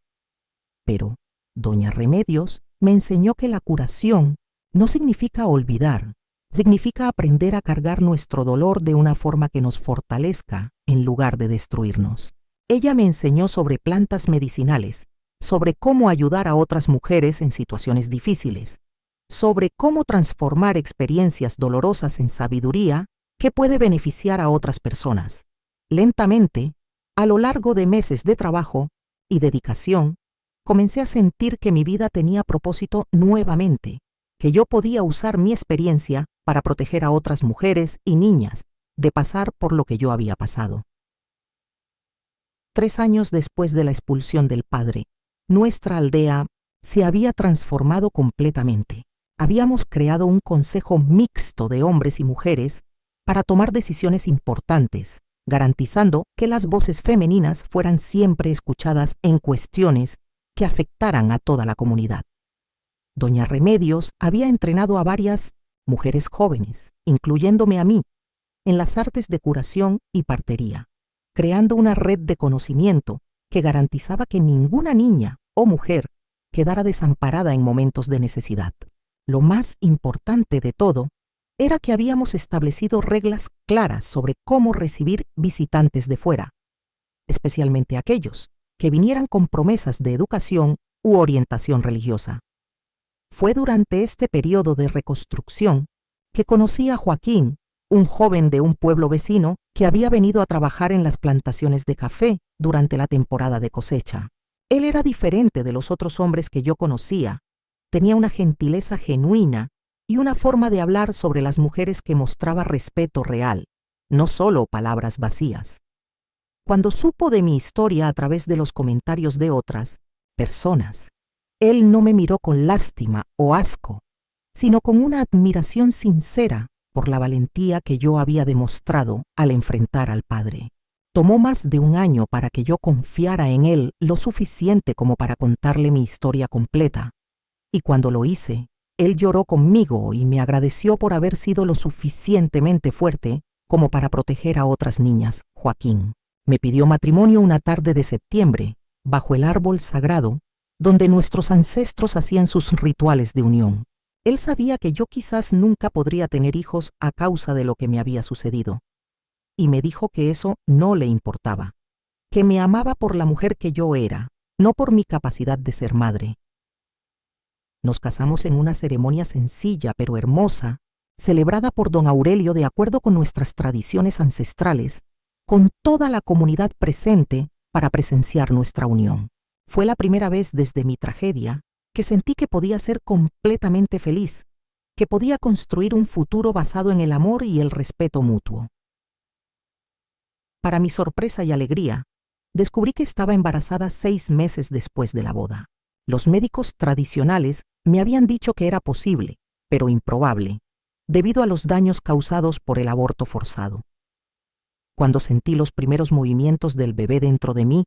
Speaker 1: Pero Doña Remedios me enseñó que la curación no significa olvidar, significa aprender a cargar nuestro dolor de una forma que nos fortalezca en lugar de destruirnos. Ella me enseñó sobre plantas medicinales, sobre cómo ayudar a otras mujeres en situaciones difíciles, sobre cómo transformar experiencias dolorosas en sabiduría que puede beneficiar a otras personas. Lentamente, a lo largo de meses de trabajo y dedicación, comencé a sentir que mi vida tenía propósito nuevamente, que yo podía usar mi experiencia para proteger a otras mujeres y niñas de pasar por lo que yo había pasado. 3 años después de la expulsión del padre, nuestra aldea se había transformado completamente. Habíamos creado un consejo mixto de hombres y mujeres para tomar decisiones importantes, garantizando que las voces femeninas fueran siempre escuchadas en cuestiones que afectaran a toda la comunidad. Doña Remedios había entrenado a varias mujeres jóvenes, incluyéndome a mí, en las artes de curación y partería, creando una red de conocimiento que garantizaba que ninguna niña o mujer quedara desamparada en momentos de necesidad. Lo más importante de todo era que habíamos establecido reglas claras sobre cómo recibir visitantes de fuera, especialmente aquellos que vinieran con promesas de educación u orientación religiosa. Fue durante este periodo de reconstrucción que conocí a Joaquín, un joven de un pueblo vecino que había venido a trabajar en las plantaciones de café durante la temporada de cosecha. Él era diferente de los otros hombres que yo conocía, tenía una gentileza genuina y una forma de hablar sobre las mujeres que mostraba respeto real, no solo palabras vacías. Cuando supo de mi historia a través de los comentarios de otras personas, él no me miró con lástima o asco, sino con una admiración sincera por la valentía que yo había demostrado al enfrentar al padre. Tomó más de 1 año para que yo confiara en él lo suficiente como para contarle mi historia completa, y cuando lo hice, él lloró conmigo y me agradeció por haber sido lo suficientemente fuerte como para proteger a otras niñas. Joaquín me pidió matrimonio una tarde de septiembre, bajo el árbol sagrado, donde nuestros ancestros hacían sus rituales de unión. Él sabía que yo quizás nunca podría tener hijos a causa de lo que me había sucedido, y me dijo que eso no le importaba, que me amaba por la mujer que yo era, no por mi capacidad de ser madre. Nos casamos en una ceremonia sencilla pero hermosa, celebrada por don Aurelio de acuerdo con nuestras tradiciones ancestrales, con toda la comunidad presente para presenciar nuestra unión. Fue la primera vez desde mi tragedia que sentí que podía ser completamente feliz, que podía construir un futuro basado en el amor y el respeto mutuo. Para mi sorpresa y alegría, descubrí que estaba embarazada 6 meses después de la boda. Los médicos tradicionales me habían dicho que era posible, pero improbable, debido a los daños causados por el aborto forzado. Cuando sentí los primeros movimientos del bebé dentro de mí,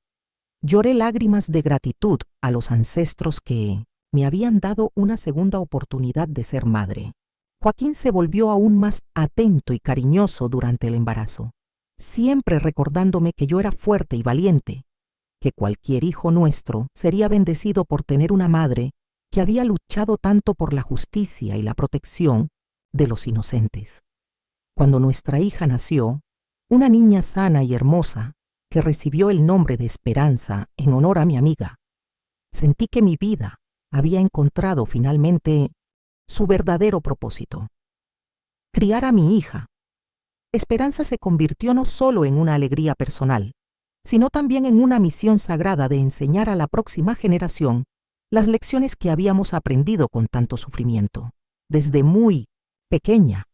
Speaker 1: lloré lágrimas de gratitud a los ancestros que me habían dado una segunda oportunidad de ser madre. Joaquín se volvió aún más atento y cariñoso durante el embarazo, siempre recordándome que yo era fuerte y valiente, que cualquier hijo nuestro sería bendecido por tener una madre que había luchado tanto por la justicia y la protección de los inocentes. Cuando nuestra hija nació, una niña sana y hermosa que recibió el nombre de Esperanza en honor a mi amiga, sentí que mi vida había encontrado finalmente su verdadero propósito: criar a mi hija. Esperanza se convirtió no solo en una alegría personal, sino también en una misión sagrada de enseñar a la próxima generación las lecciones que habíamos aprendido con tanto sufrimiento. Desde muy pequeña,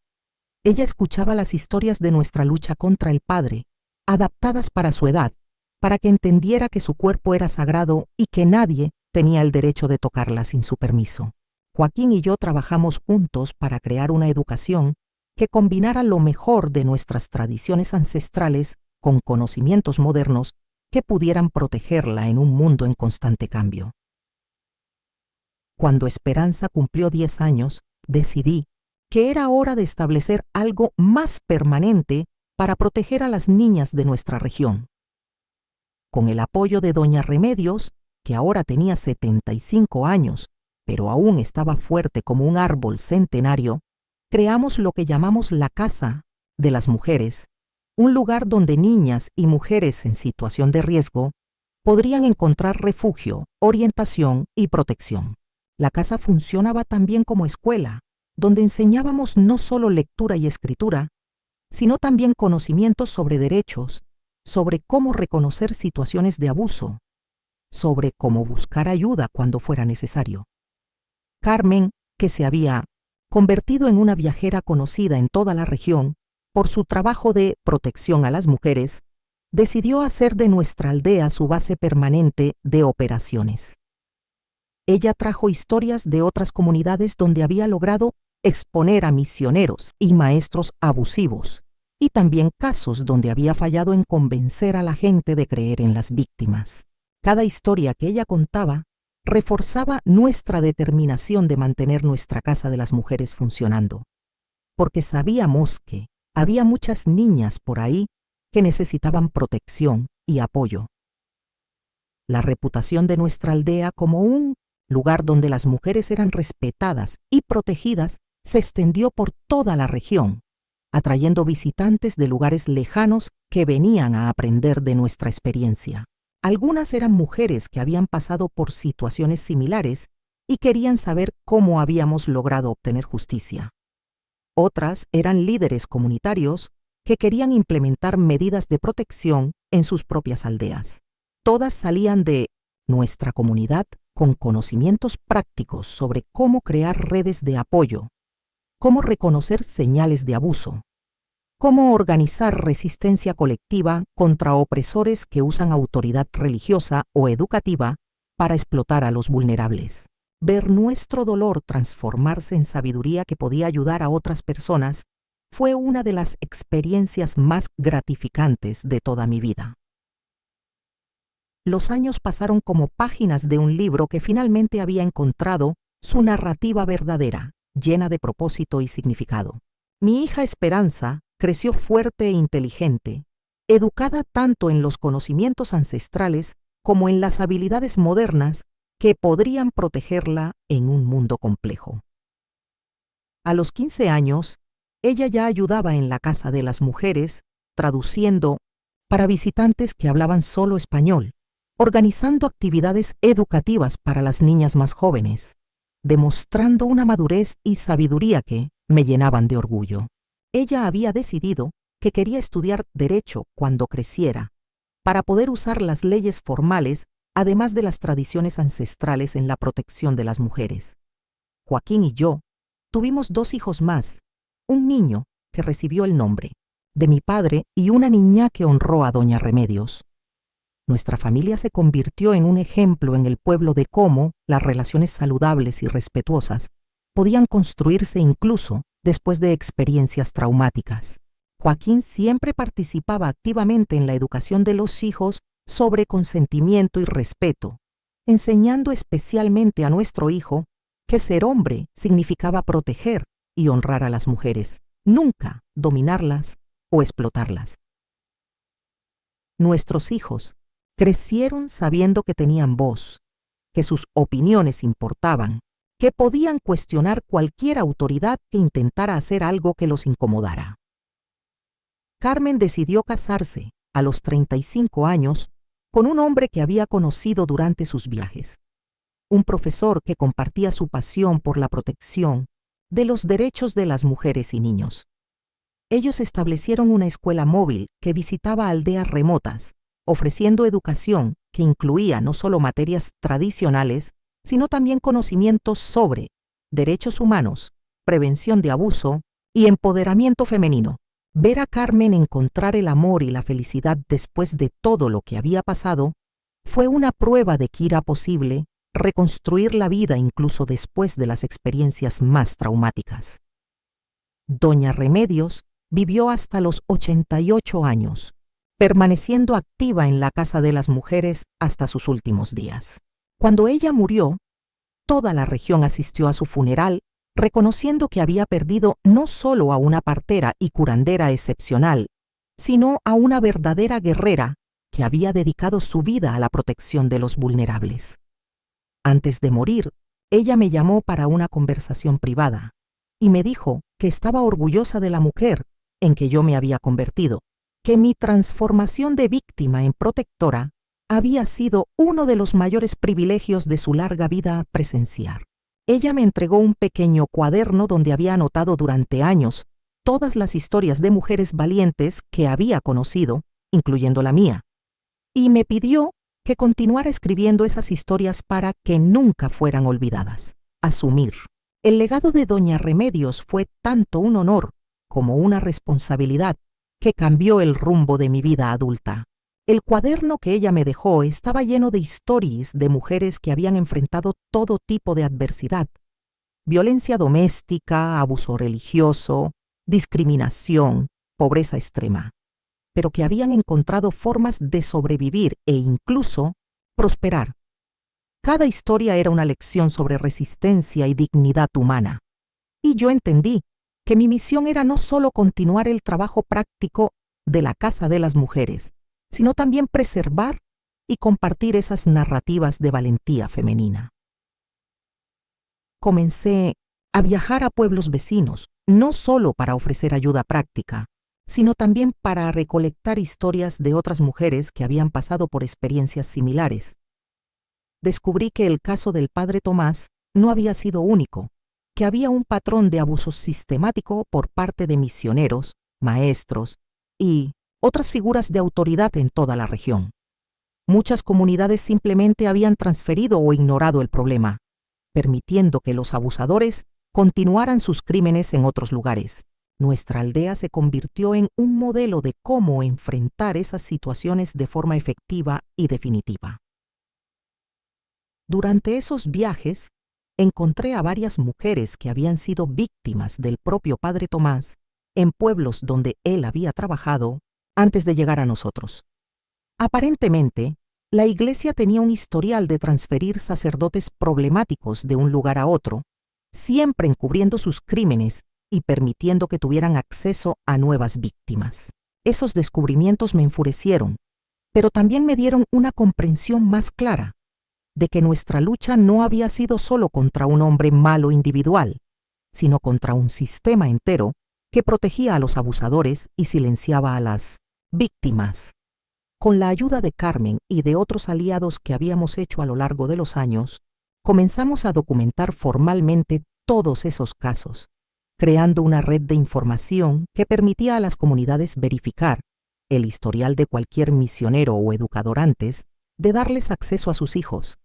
Speaker 1: ella escuchaba las historias de nuestra lucha contra el padre, adaptadas para su edad, para que entendiera que su cuerpo era sagrado y que nadie tenía el derecho de tocarla sin su permiso. Joaquín y yo trabajamos juntos para crear una educación que combinara lo mejor de nuestras tradiciones ancestrales con conocimientos modernos que pudieran protegerla en un mundo en constante cambio. Cuando Esperanza cumplió 10 años, decidí que era hora de establecer algo más permanente para proteger a las niñas de nuestra región. Con el apoyo de doña Remedios, que ahora tenía 75 años, pero aún estaba fuerte como un árbol centenario, creamos lo que llamamos la Casa de las Mujeres, un lugar donde niñas y mujeres en situación de riesgo podrían encontrar refugio, orientación y protección. La casa funcionaba también como escuela, donde enseñábamos no solo lectura y escritura, sino también conocimientos sobre derechos, sobre cómo reconocer situaciones de abuso, sobre cómo buscar ayuda cuando fuera necesario. Carmen, que se había convertido en una viajera conocida en toda la región por su trabajo de protección a las mujeres, decidió hacer de nuestra aldea su base permanente de operaciones. Ella trajo historias de otras comunidades donde había logrado exponer a misioneros y maestros abusivos, y también casos donde había fallado en convencer a la gente de creer en las víctimas. Cada historia que ella contaba reforzaba nuestra determinación de mantener nuestra Casa de las Mujeres funcionando, porque sabíamos que había muchas niñas por ahí que necesitaban protección y apoyo. La reputación de nuestra aldea como un lugar donde las mujeres eran respetadas y protegidas se extendió por toda la región, atrayendo visitantes de lugares lejanos que venían a aprender de nuestra experiencia. Algunas eran mujeres que habían pasado por situaciones similares y querían saber cómo habíamos logrado obtener justicia. Otras eran líderes comunitarios que querían implementar medidas de protección en sus propias aldeas. Todas salían de nuestra comunidad con conocimientos prácticos sobre cómo crear redes de apoyo, cómo reconocer señales de abuso, cómo organizar resistencia colectiva contra opresores que usan autoridad religiosa o educativa para explotar a los vulnerables. Ver nuestro dolor transformarse en sabiduría que podía ayudar a otras personas fue una de las experiencias más gratificantes de toda mi vida. Los años pasaron como páginas de un libro que finalmente había encontrado su narrativa verdadera, llena de propósito y significado. Mi hija Esperanza creció fuerte e inteligente, educada tanto en los conocimientos ancestrales como en las habilidades modernas que podrían protegerla en un mundo complejo. A los 15 años, ella ya ayudaba en la Casa de las Mujeres, traduciendo para visitantes que hablaban solo español, organizando actividades educativas para las niñas más jóvenes, demostrando una madurez y sabiduría que me llenaban de orgullo. Ella había decidido que quería estudiar Derecho cuando creciera, para poder usar las leyes formales, además de las tradiciones ancestrales en la protección de las mujeres. Joaquín y yo tuvimos 2 hijos más, un niño que recibió el nombre de mi padre y una niña que honró a doña Remedios. Nuestra familia se convirtió en un ejemplo en el pueblo de cómo las relaciones saludables y respetuosas podían construirse incluso después de experiencias traumáticas. Joaquín siempre participaba activamente en la educación de los hijos sobre consentimiento y respeto, enseñando especialmente a nuestro hijo que ser hombre significaba proteger y honrar a las mujeres, nunca dominarlas o explotarlas. Nuestros hijos crecieron sabiendo que tenían voz, que sus opiniones importaban, que podían cuestionar cualquier autoridad que intentara hacer algo que los incomodara. Carmen decidió casarse a los 35 años con un hombre que había conocido durante sus viajes, un profesor que compartía su pasión por la protección de los derechos de las mujeres y niños. Ellos establecieron una escuela móvil que visitaba aldeas remotas, ofreciendo educación que incluía no solo materias tradicionales, sino también conocimientos sobre derechos humanos, prevención de abuso y empoderamiento femenino. Ver a Carmen encontrar el amor y la felicidad después de todo lo que había pasado fue una prueba de que era posible reconstruir la vida incluso después de las experiencias más traumáticas. Doña Remedios vivió hasta los 88 años, permaneciendo activa en la Casa de las Mujeres hasta sus últimos días. Cuando ella murió, toda la región asistió a su funeral, reconociendo que había perdido no solo a una partera y curandera excepcional, sino a una verdadera guerrera que había dedicado su vida a la protección de los vulnerables. Antes de morir, ella me llamó para una conversación privada y me dijo que estaba orgullosa de la mujer en que yo me había convertido, que mi transformación de víctima en protectora había sido uno de los mayores privilegios de su larga vida a presenciar. Ella me entregó un pequeño cuaderno donde había anotado durante años todas las historias de mujeres valientes que había conocido, incluyendo la mía, y me pidió que continuara escribiendo esas historias para que nunca fueran olvidadas. Asumir el legado de doña Remedios fue tanto un honor como una responsabilidad que cambió el rumbo de mi vida adulta. El cuaderno que ella me dejó estaba lleno de historias de mujeres que habían enfrentado todo tipo de adversidad: violencia doméstica, abuso religioso, discriminación, pobreza extrema, pero que habían encontrado formas de sobrevivir e incluso prosperar. Cada historia era una lección sobre resistencia y dignidad humana. Y yo entendí que mi misión era no solo continuar el trabajo práctico de la Casa de las Mujeres, sino también preservar y compartir esas narrativas de valentía femenina. Comencé a viajar a pueblos vecinos, no solo para ofrecer ayuda práctica, sino también para recolectar historias de otras mujeres que habían pasado por experiencias similares. Descubrí que el caso del padre Tomás no había sido único, que había un patrón de abuso sistemático por parte de misioneros, maestros y otras figuras de autoridad en toda la región. Muchas comunidades simplemente habían transferido o ignorado el problema, permitiendo que los abusadores continuaran sus crímenes en otros lugares. Nuestra aldea se convirtió en un modelo de cómo enfrentar esas situaciones de forma efectiva y definitiva. Durante esos viajes, encontré a varias mujeres que habían sido víctimas del propio padre Tomás en pueblos donde él había trabajado antes de llegar a nosotros. Aparentemente, la iglesia tenía un historial de transferir sacerdotes problemáticos de un lugar a otro, siempre encubriendo sus crímenes y permitiendo que tuvieran acceso a nuevas víctimas. Esos descubrimientos me enfurecieron, pero también me dieron una comprensión más clara de que nuestra lucha no había sido solo contra un hombre malo individual, sino contra un sistema entero que protegía a los abusadores y silenciaba a las víctimas. Con la ayuda de Carmen y de otros aliados que habíamos hecho a lo largo de los años, comenzamos a documentar formalmente todos esos casos, creando una red de información que permitía a las comunidades verificar el historial de cualquier misionero o educador antes de darles acceso a sus hijos.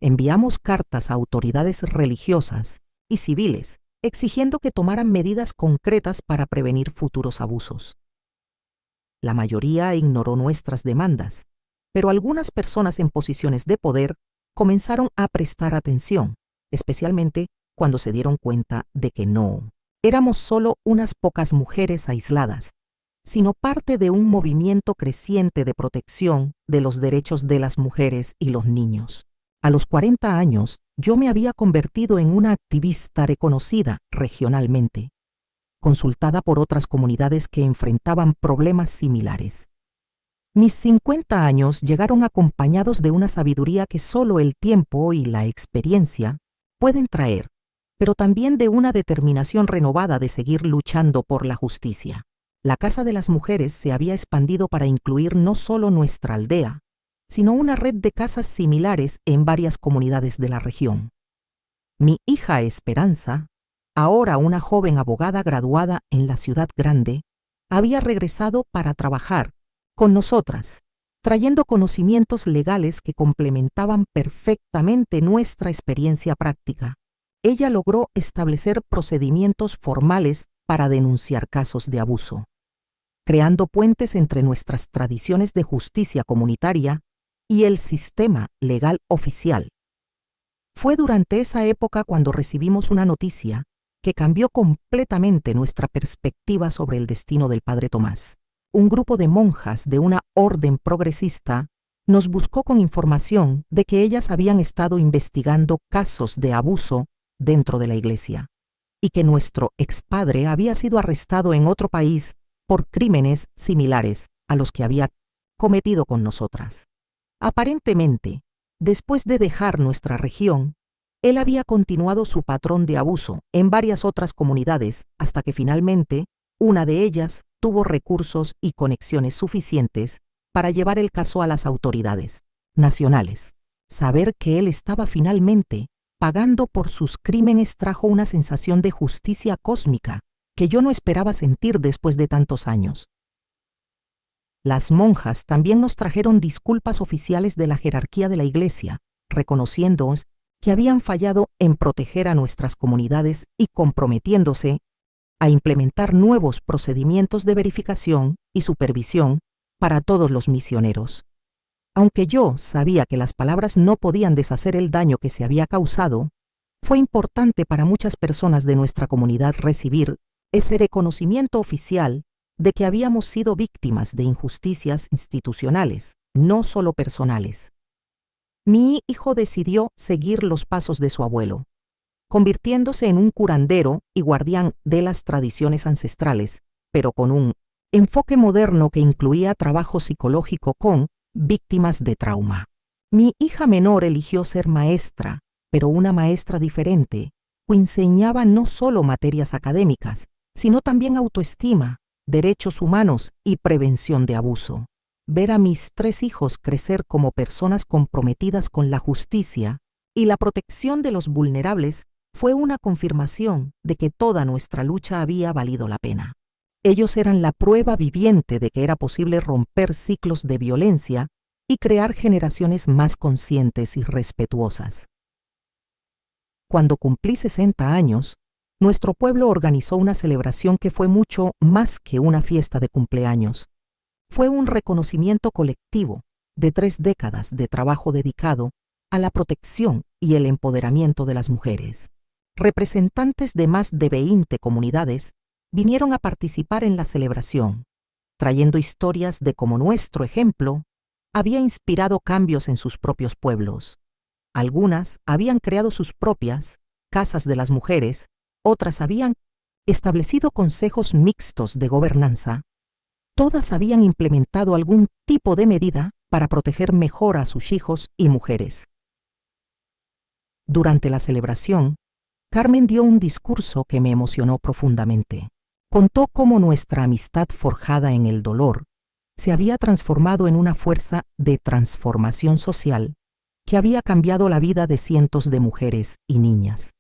Speaker 1: Enviamos cartas a autoridades religiosas y civiles exigiendo que tomaran medidas concretas para prevenir futuros abusos. La mayoría ignoró nuestras demandas, pero algunas personas en posiciones de poder comenzaron a prestar atención, especialmente cuando se dieron cuenta de que no éramos solo unas pocas mujeres aisladas, sino parte de un movimiento creciente de protección de los derechos de las mujeres y los niños. A los 40 años, yo me había convertido en una activista reconocida regionalmente, consultada por otras comunidades que enfrentaban problemas similares. Mis 50 años llegaron acompañados de una sabiduría que solo el tiempo y la experiencia pueden traer, pero también de una determinación renovada de seguir luchando por la justicia. La Casa de las Mujeres se había expandido para incluir no solo nuestra aldea, sino una red de casas similares en varias comunidades de la región. Mi hija Esperanza, ahora una joven abogada graduada en la ciudad grande, había regresado para trabajar con nosotras, trayendo conocimientos legales que complementaban perfectamente nuestra experiencia práctica. Ella logró establecer procedimientos formales para denunciar casos de abuso, creando puentes entre nuestras tradiciones de justicia comunitaria y el sistema legal oficial. Fue durante esa época cuando recibimos una noticia que cambió completamente nuestra perspectiva sobre el destino del Padre Tomás. Un grupo de monjas de una orden progresista nos buscó con información de que ellas habían estado investigando casos de abuso dentro de la iglesia y que nuestro expadre había sido arrestado en otro país por crímenes similares a los que había cometido con nosotras. Aparentemente, después de dejar nuestra región, él había continuado su patrón de abuso en varias otras comunidades hasta que finalmente una de ellas tuvo recursos y conexiones suficientes para llevar el caso a las autoridades nacionales. Saber que él estaba finalmente pagando por sus crímenes trajo una sensación de justicia cósmica que yo no esperaba sentir después de tantos años. Las monjas también nos trajeron disculpas oficiales de la jerarquía de la iglesia, reconociéndonos que habían fallado en proteger a nuestras comunidades y comprometiéndose a implementar nuevos procedimientos de verificación y supervisión para todos los misioneros. Aunque yo sabía que las palabras no podían deshacer el daño que se había causado, fue importante para muchas personas de nuestra comunidad recibir ese reconocimiento oficial de que habíamos sido víctimas de injusticias institucionales, no solo personales. Mi hijo decidió seguir los pasos de su abuelo, convirtiéndose en un curandero y guardián de las tradiciones ancestrales, pero con un enfoque moderno que incluía trabajo psicológico con víctimas de trauma. Mi hija menor eligió ser maestra, pero una maestra diferente, que enseñaba no solo materias académicas, sino también autoestima, derechos humanos y prevención de abuso. Ver a mis 3 hijos crecer como personas comprometidas con la justicia y la protección de los vulnerables fue una confirmación de que toda nuestra lucha había valido la pena. Ellos eran la prueba viviente de que era posible romper ciclos de violencia y crear generaciones más conscientes y respetuosas. Cuando cumplí 60 años, nuestro pueblo organizó una celebración que fue mucho más que una fiesta de cumpleaños. Fue un reconocimiento colectivo de 3 décadas de trabajo dedicado a la protección y el empoderamiento de las mujeres. Representantes de más de 20 comunidades vinieron a participar en la celebración, trayendo historias de cómo nuestro ejemplo había inspirado cambios en sus propios pueblos. Algunas habían creado sus propias casas de las mujeres, otras habían establecido consejos mixtos de gobernanza. Todas habían implementado algún tipo de medida para proteger mejor a sus hijos y mujeres. Durante la celebración, Carmen dio un discurso que me emocionó profundamente. Contó cómo nuestra amistad forjada en el dolor se había transformado en una fuerza de transformación social que había cambiado la vida de cientos de mujeres y niñas.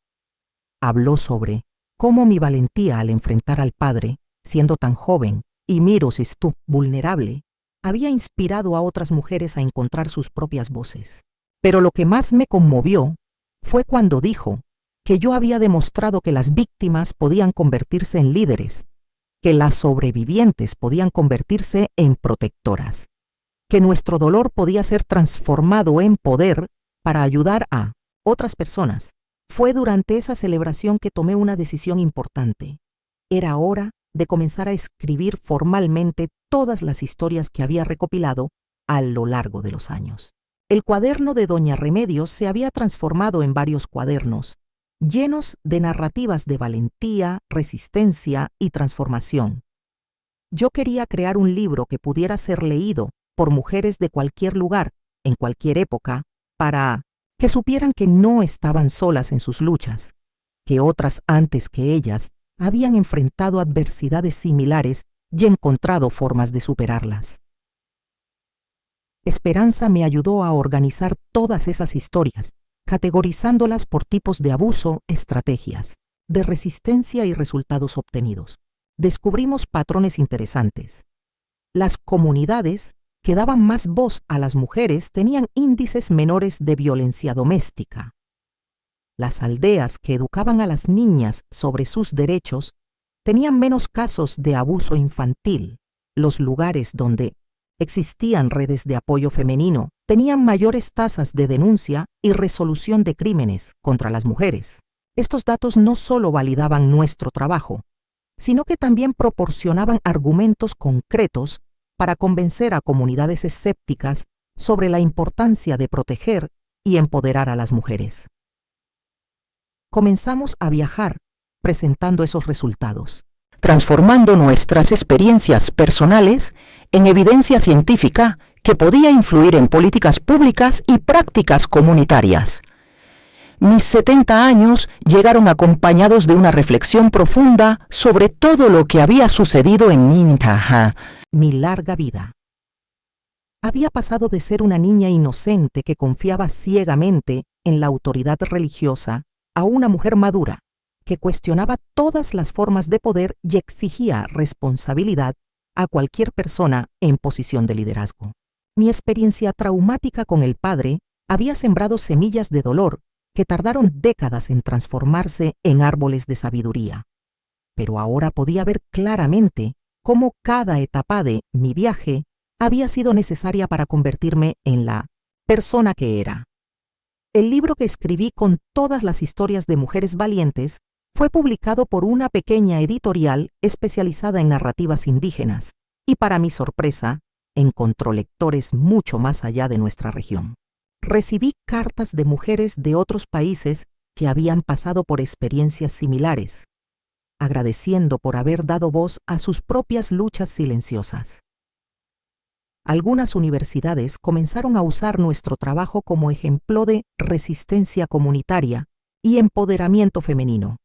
Speaker 1: Habló sobre cómo mi valentía al enfrentar al padre, siendo tan joven y mirosis tú, vulnerable, había inspirado a otras mujeres a encontrar sus propias voces. Pero lo que más me conmovió fue cuando dijo que yo había demostrado que las víctimas podían convertirse en líderes, que las sobrevivientes podían convertirse en protectoras, que nuestro dolor podía ser transformado en poder para ayudar a otras personas. Fue durante esa celebración que tomé una decisión importante. Era hora de comenzar a escribir formalmente todas las historias que había recopilado a lo largo de los años. El cuaderno de Doña Remedios se había transformado en varios cuadernos, llenos de narrativas de valentía, resistencia y transformación. Yo quería crear un libro que pudiera ser leído por mujeres de cualquier lugar, en cualquier época, para que supieran que no estaban solas en sus luchas, que otras antes que ellas habían enfrentado adversidades similares y encontrado formas de superarlas. Esperanza me ayudó a organizar todas esas historias, categorizándolas por tipos de abuso, estrategias, de resistencia y resultados obtenidos. Descubrimos patrones interesantes. Las comunidades que daban más voz a las mujeres tenían índices menores de violencia doméstica. Las aldeas que educaban a las niñas sobre sus derechos tenían menos casos de abuso infantil. Los lugares donde existían redes de apoyo femenino tenían mayores tasas de denuncia y resolución de crímenes contra las mujeres. Estos datos no solo validaban nuestro trabajo, sino que también proporcionaban argumentos concretos para convencer a comunidades escépticas sobre la importancia de proteger y empoderar a las mujeres. Comenzamos a viajar presentando esos resultados, transformando nuestras experiencias personales en evidencia científica que podía influir en políticas públicas y prácticas comunitarias. Mis 70 años llegaron acompañados de una reflexión profunda sobre todo lo que había sucedido en mi larga vida. Había pasado de ser una niña inocente que confiaba ciegamente en la autoridad religiosa a una mujer madura que cuestionaba todas las formas de poder y exigía responsabilidad a cualquier persona en posición de liderazgo. Mi experiencia traumática con el padre había sembrado semillas de dolor que tardaron décadas en transformarse en árboles de sabiduría. Pero ahora podía ver claramente cómo cada etapa de mi viaje había sido necesaria para convertirme en la persona que era. El libro que escribí con todas las historias de mujeres valientes fue publicado por una pequeña editorial especializada en narrativas indígenas y, para mi sorpresa, encontró lectores mucho más allá de nuestra región. Recibí cartas de mujeres de otros países que habían pasado por experiencias similares, agradeciendo por haber dado voz a sus propias luchas silenciosas. Algunas universidades comenzaron a usar nuestro trabajo como ejemplo de resistencia comunitaria y empoderamiento femenino.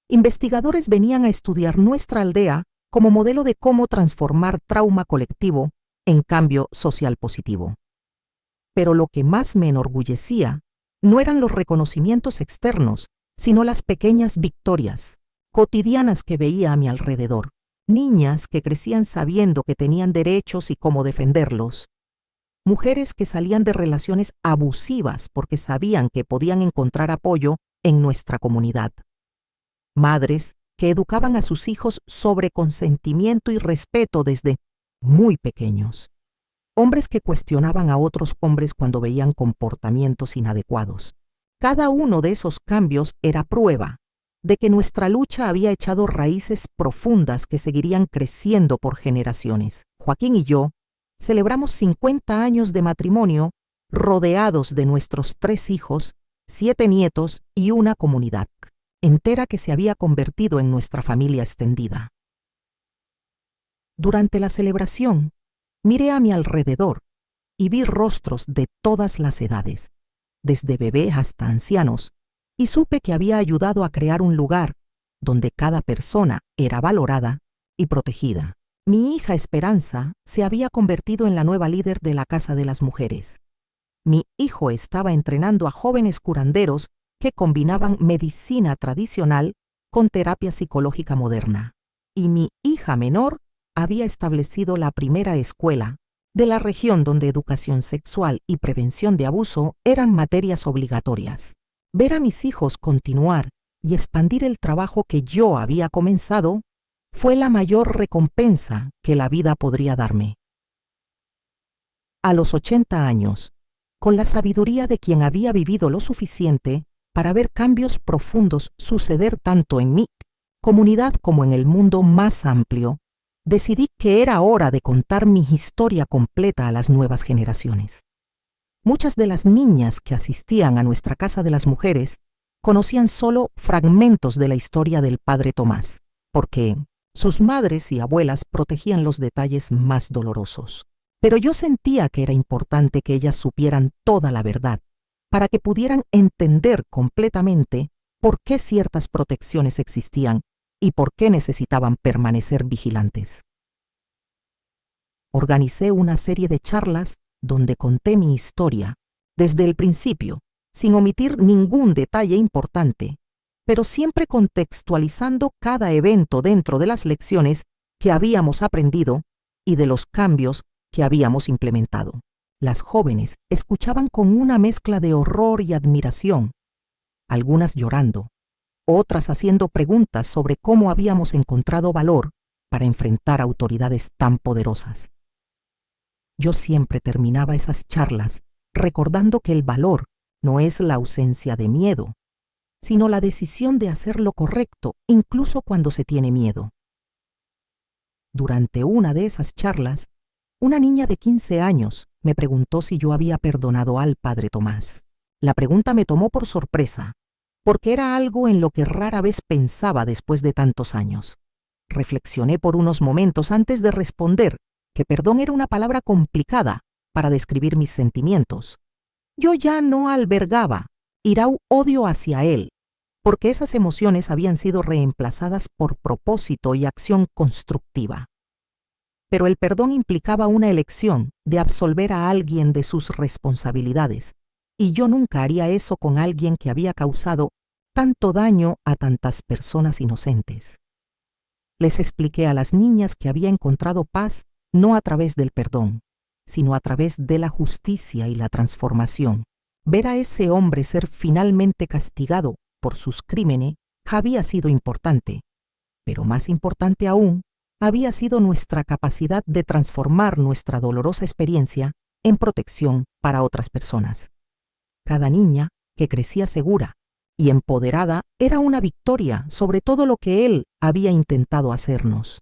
Speaker 1: Investigadores venían a estudiar nuestra aldea como modelo de cómo transformar trauma colectivo en cambio social positivo. Pero lo que más me enorgullecía no eran los reconocimientos externos, sino las pequeñas victorias cotidianas que veía a mi alrededor. Niñas que crecían sabiendo que tenían derechos y cómo defenderlos. Mujeres que salían de relaciones abusivas porque sabían que podían encontrar apoyo en nuestra comunidad. Madres que educaban a sus hijos sobre consentimiento y respeto desde muy pequeños. Hombres que cuestionaban a otros hombres cuando veían comportamientos inadecuados. Cada uno de esos cambios era prueba de que nuestra lucha había echado raíces profundas que seguirían creciendo por generaciones. Joaquín y yo celebramos 50 años de matrimonio rodeados de nuestros 3 hijos, 7 nietos y una comunidad entera que se había convertido en nuestra familia extendida. Durante la celebración, miré a mi alrededor y vi rostros de todas las edades, desde bebés hasta ancianos, y supe que había ayudado a crear un lugar donde cada persona era valorada y protegida. Mi hija Esperanza se había convertido en la nueva líder de la Casa de las Mujeres. Mi hijo estaba entrenando a jóvenes curanderos que combinaban medicina tradicional con terapia psicológica moderna, y mi hija menor había establecido la primera escuela de la región donde educación sexual y prevención de abuso eran materias obligatorias. Ver a mis hijos continuar y expandir el trabajo que yo había comenzado fue la mayor recompensa que la vida podría darme. A los 80 años, con la sabiduría de quien había vivido lo suficiente para ver cambios profundos suceder tanto en mi comunidad como en el mundo más amplio, decidí que era hora de contar mi historia completa a las nuevas generaciones. Muchas de las niñas que asistían a nuestra Casa de las Mujeres conocían solo fragmentos de la historia del padre Tomás, porque sus madres y abuelas protegían los detalles más dolorosos. Pero yo sentía que era importante que ellas supieran toda la verdad, para que pudieran entender completamente por qué ciertas protecciones existían y por qué necesitaban permanecer vigilantes. Organicé una serie de charlas donde conté mi historia desde el principio, sin omitir ningún detalle importante, pero siempre contextualizando cada evento dentro de las lecciones que habíamos aprendido y de los cambios que habíamos implementado. Las jóvenes escuchaban con una mezcla de horror y admiración, algunas llorando, otras haciendo preguntas sobre cómo habíamos encontrado valor para enfrentar autoridades tan poderosas. Yo siempre terminaba esas charlas recordando que el valor no es la ausencia de miedo, sino la decisión de hacer lo correcto incluso cuando se tiene miedo. Durante una de esas charlas, una niña de 15 años me preguntó si yo había perdonado al padre Tomás. La pregunta me tomó por sorpresa, porque era algo en lo que rara vez pensaba después de tantos años. Reflexioné por unos momentos antes de responder que perdón era una palabra complicada para describir mis sentimientos. Yo ya no albergaba odio hacia él, porque esas emociones habían sido reemplazadas por propósito y acción constructiva. Pero el perdón implicaba una elección de absolver a alguien de sus responsabilidades, y yo nunca haría eso con alguien que había causado tanto daño a tantas personas inocentes. Les expliqué a las niñas que había encontrado paz no a través del perdón, sino a través de la justicia y la transformación. Ver a ese hombre ser finalmente castigado por sus crímenes había sido importante, pero más importante aún había sido nuestra capacidad de transformar nuestra dolorosa experiencia en protección para otras personas. Cada niña que crecía segura y empoderada era una victoria sobre todo lo que él había intentado hacernos.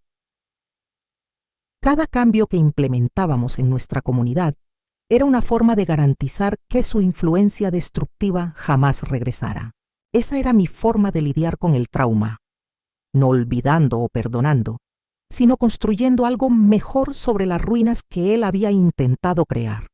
Speaker 1: Cada cambio que implementábamos en nuestra comunidad era una forma de garantizar que su influencia destructiva jamás regresara. Esa era mi forma de lidiar con el trauma, no olvidando o perdonando, sino construyendo algo mejor sobre las ruinas que él había intentado crear.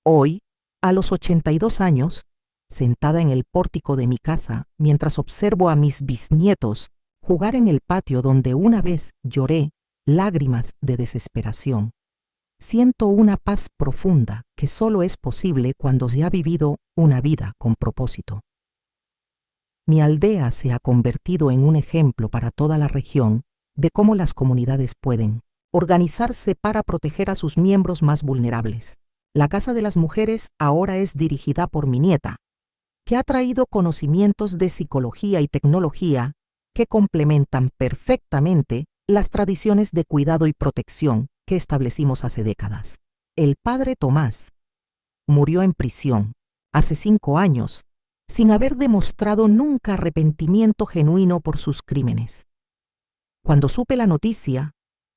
Speaker 1: Hoy, a los 82 años, sentada en el pórtico de mi casa mientras observo a mis bisnietos jugar en el patio donde una vez lloré lágrimas de desesperación, siento una paz profunda que solo es posible cuando se ha vivido una vida con propósito. Mi aldea se ha convertido en un ejemplo para toda la región de cómo las comunidades pueden organizarse para proteger a sus miembros más vulnerables. La Casa de las Mujeres ahora es dirigida por mi nieta, que ha traído conocimientos de psicología y tecnología que complementan perfectamente las tradiciones de cuidado y protección que establecimos hace décadas. El padre Tomás murió en prisión hace 5 años, sin haber demostrado nunca arrepentimiento genuino por sus crímenes. Cuando supe la noticia,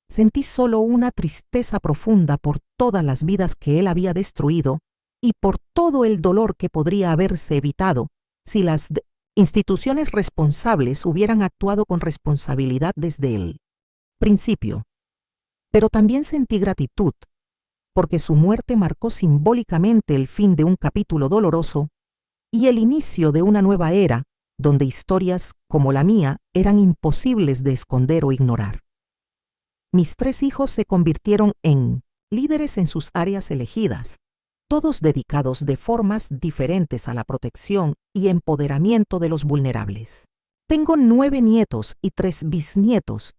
Speaker 1: sentí solo una tristeza profunda por todas las vidas que él había destruido y por todo el dolor que podría haberse evitado si las instituciones responsables hubieran actuado con responsabilidad desde el principio. Pero también sentí gratitud, porque su muerte marcó simbólicamente el fin de un capítulo doloroso y el inicio de una nueva era donde historias como la mía eran imposibles de esconder o ignorar. Mis 3 hijos se convirtieron en líderes en sus áreas elegidas, todos dedicados de formas diferentes a la protección y empoderamiento de los vulnerables. Tengo 9 nietos y 3 bisnietos,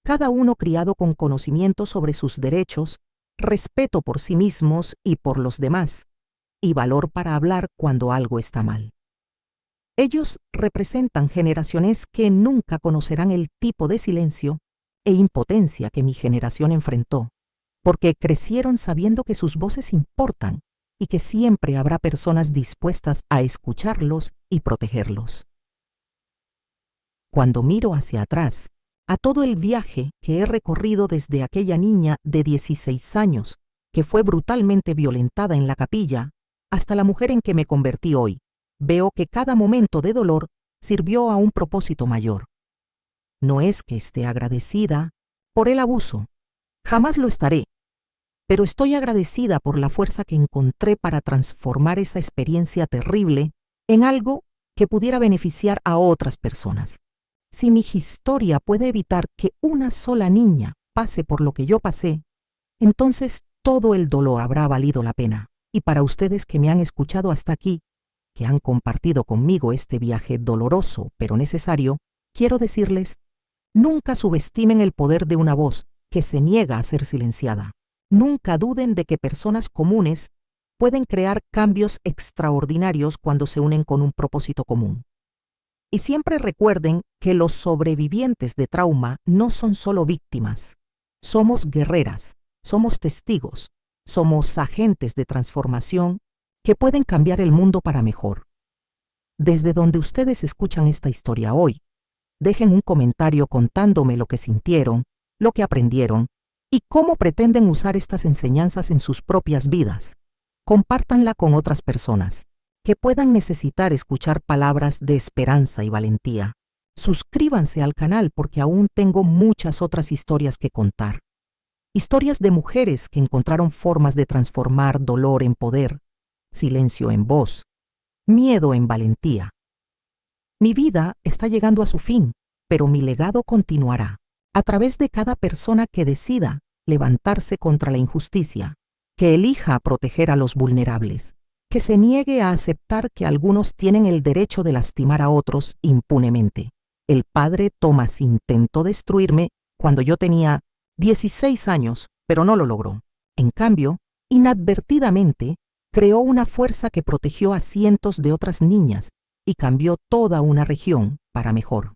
Speaker 1: cada uno criado con conocimiento sobre sus derechos, respeto por sí mismos y por los demás, y valor para hablar cuando algo está mal. Ellos representan generaciones que nunca conocerán el tipo de silencio e impotencia que mi generación enfrentó, porque crecieron sabiendo que sus voces importan y que siempre habrá personas dispuestas a escucharlos y protegerlos. Cuando miro hacia atrás, a todo el viaje que he recorrido desde aquella niña de 16 años que fue brutalmente violentada en la capilla, hasta la mujer en que me convertí hoy, veo que cada momento de dolor sirvió a un propósito mayor. No es que esté agradecida por el abuso, jamás lo estaré, pero estoy agradecida por la fuerza que encontré para transformar esa experiencia terrible en algo que pudiera beneficiar a otras personas. Si mi historia puede evitar que una sola niña pase por lo que yo pasé, entonces todo el dolor habrá valido la pena. Y para ustedes que me han escuchado hasta aquí, que han compartido conmigo este viaje doloroso pero necesario, quiero decirles, nunca subestimen el poder de una voz que se niega a ser silenciada. Nunca duden de que personas comunes pueden crear cambios extraordinarios cuando se unen con un propósito común. Y siempre recuerden que los sobrevivientes de trauma no son solo víctimas. Somos guerreras, somos testigos, somos agentes de transformación que pueden cambiar el mundo para mejor. Desde donde ustedes escuchan esta historia hoy, dejen un comentario contándome lo que sintieron, lo que aprendieron y cómo pretenden usar estas enseñanzas en sus propias vidas. Compártanla con otras personas que puedan necesitar escuchar palabras de esperanza y valentía. Suscríbanse al canal porque aún tengo muchas otras historias que contar. Historias de mujeres que encontraron formas de transformar dolor en poder, silencio en voz, miedo en valentía. Mi vida está llegando a su fin, pero mi legado continuará a través de cada persona que decida levantarse contra la injusticia, que elija proteger a los vulnerables, que se niegue a aceptar que algunos tienen el derecho de lastimar a otros impunemente. El padre Thomas intentó destruirme cuando yo tenía 16 años, pero no lo logró. En cambio, inadvertidamente, creó una fuerza que protegió a cientos de otras niñas y cambió toda una región para mejor.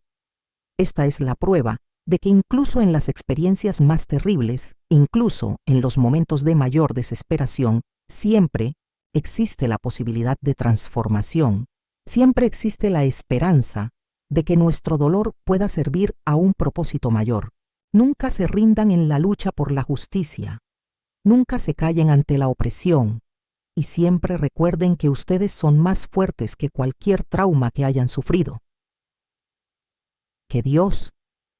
Speaker 1: Esta es la prueba de que incluso en las experiencias más terribles, incluso en los momentos de mayor desesperación, siempre existe la posibilidad de transformación, siempre existe la esperanza de que nuestro dolor pueda servir a un propósito mayor. Nunca se rindan en la lucha por la justicia, nunca se callen ante la opresión y siempre recuerden que ustedes son más fuertes que cualquier trauma que hayan sufrido. Que Dios,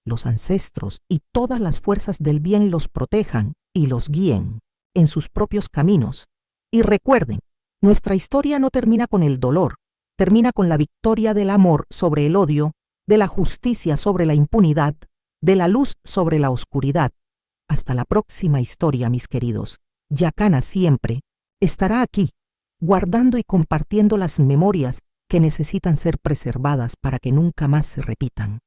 Speaker 1: los ancestros y todas las fuerzas del bien los protejan y los guíen en sus propios caminos. Y recuerden, nuestra historia no termina con el dolor, termina con la victoria del amor sobre el odio, de la justicia sobre la impunidad, de la luz sobre la oscuridad. Hasta la próxima historia, mis queridos. Yacana siempre estará aquí, guardando y compartiendo las memorias que necesitan ser preservadas para que nunca más se repitan.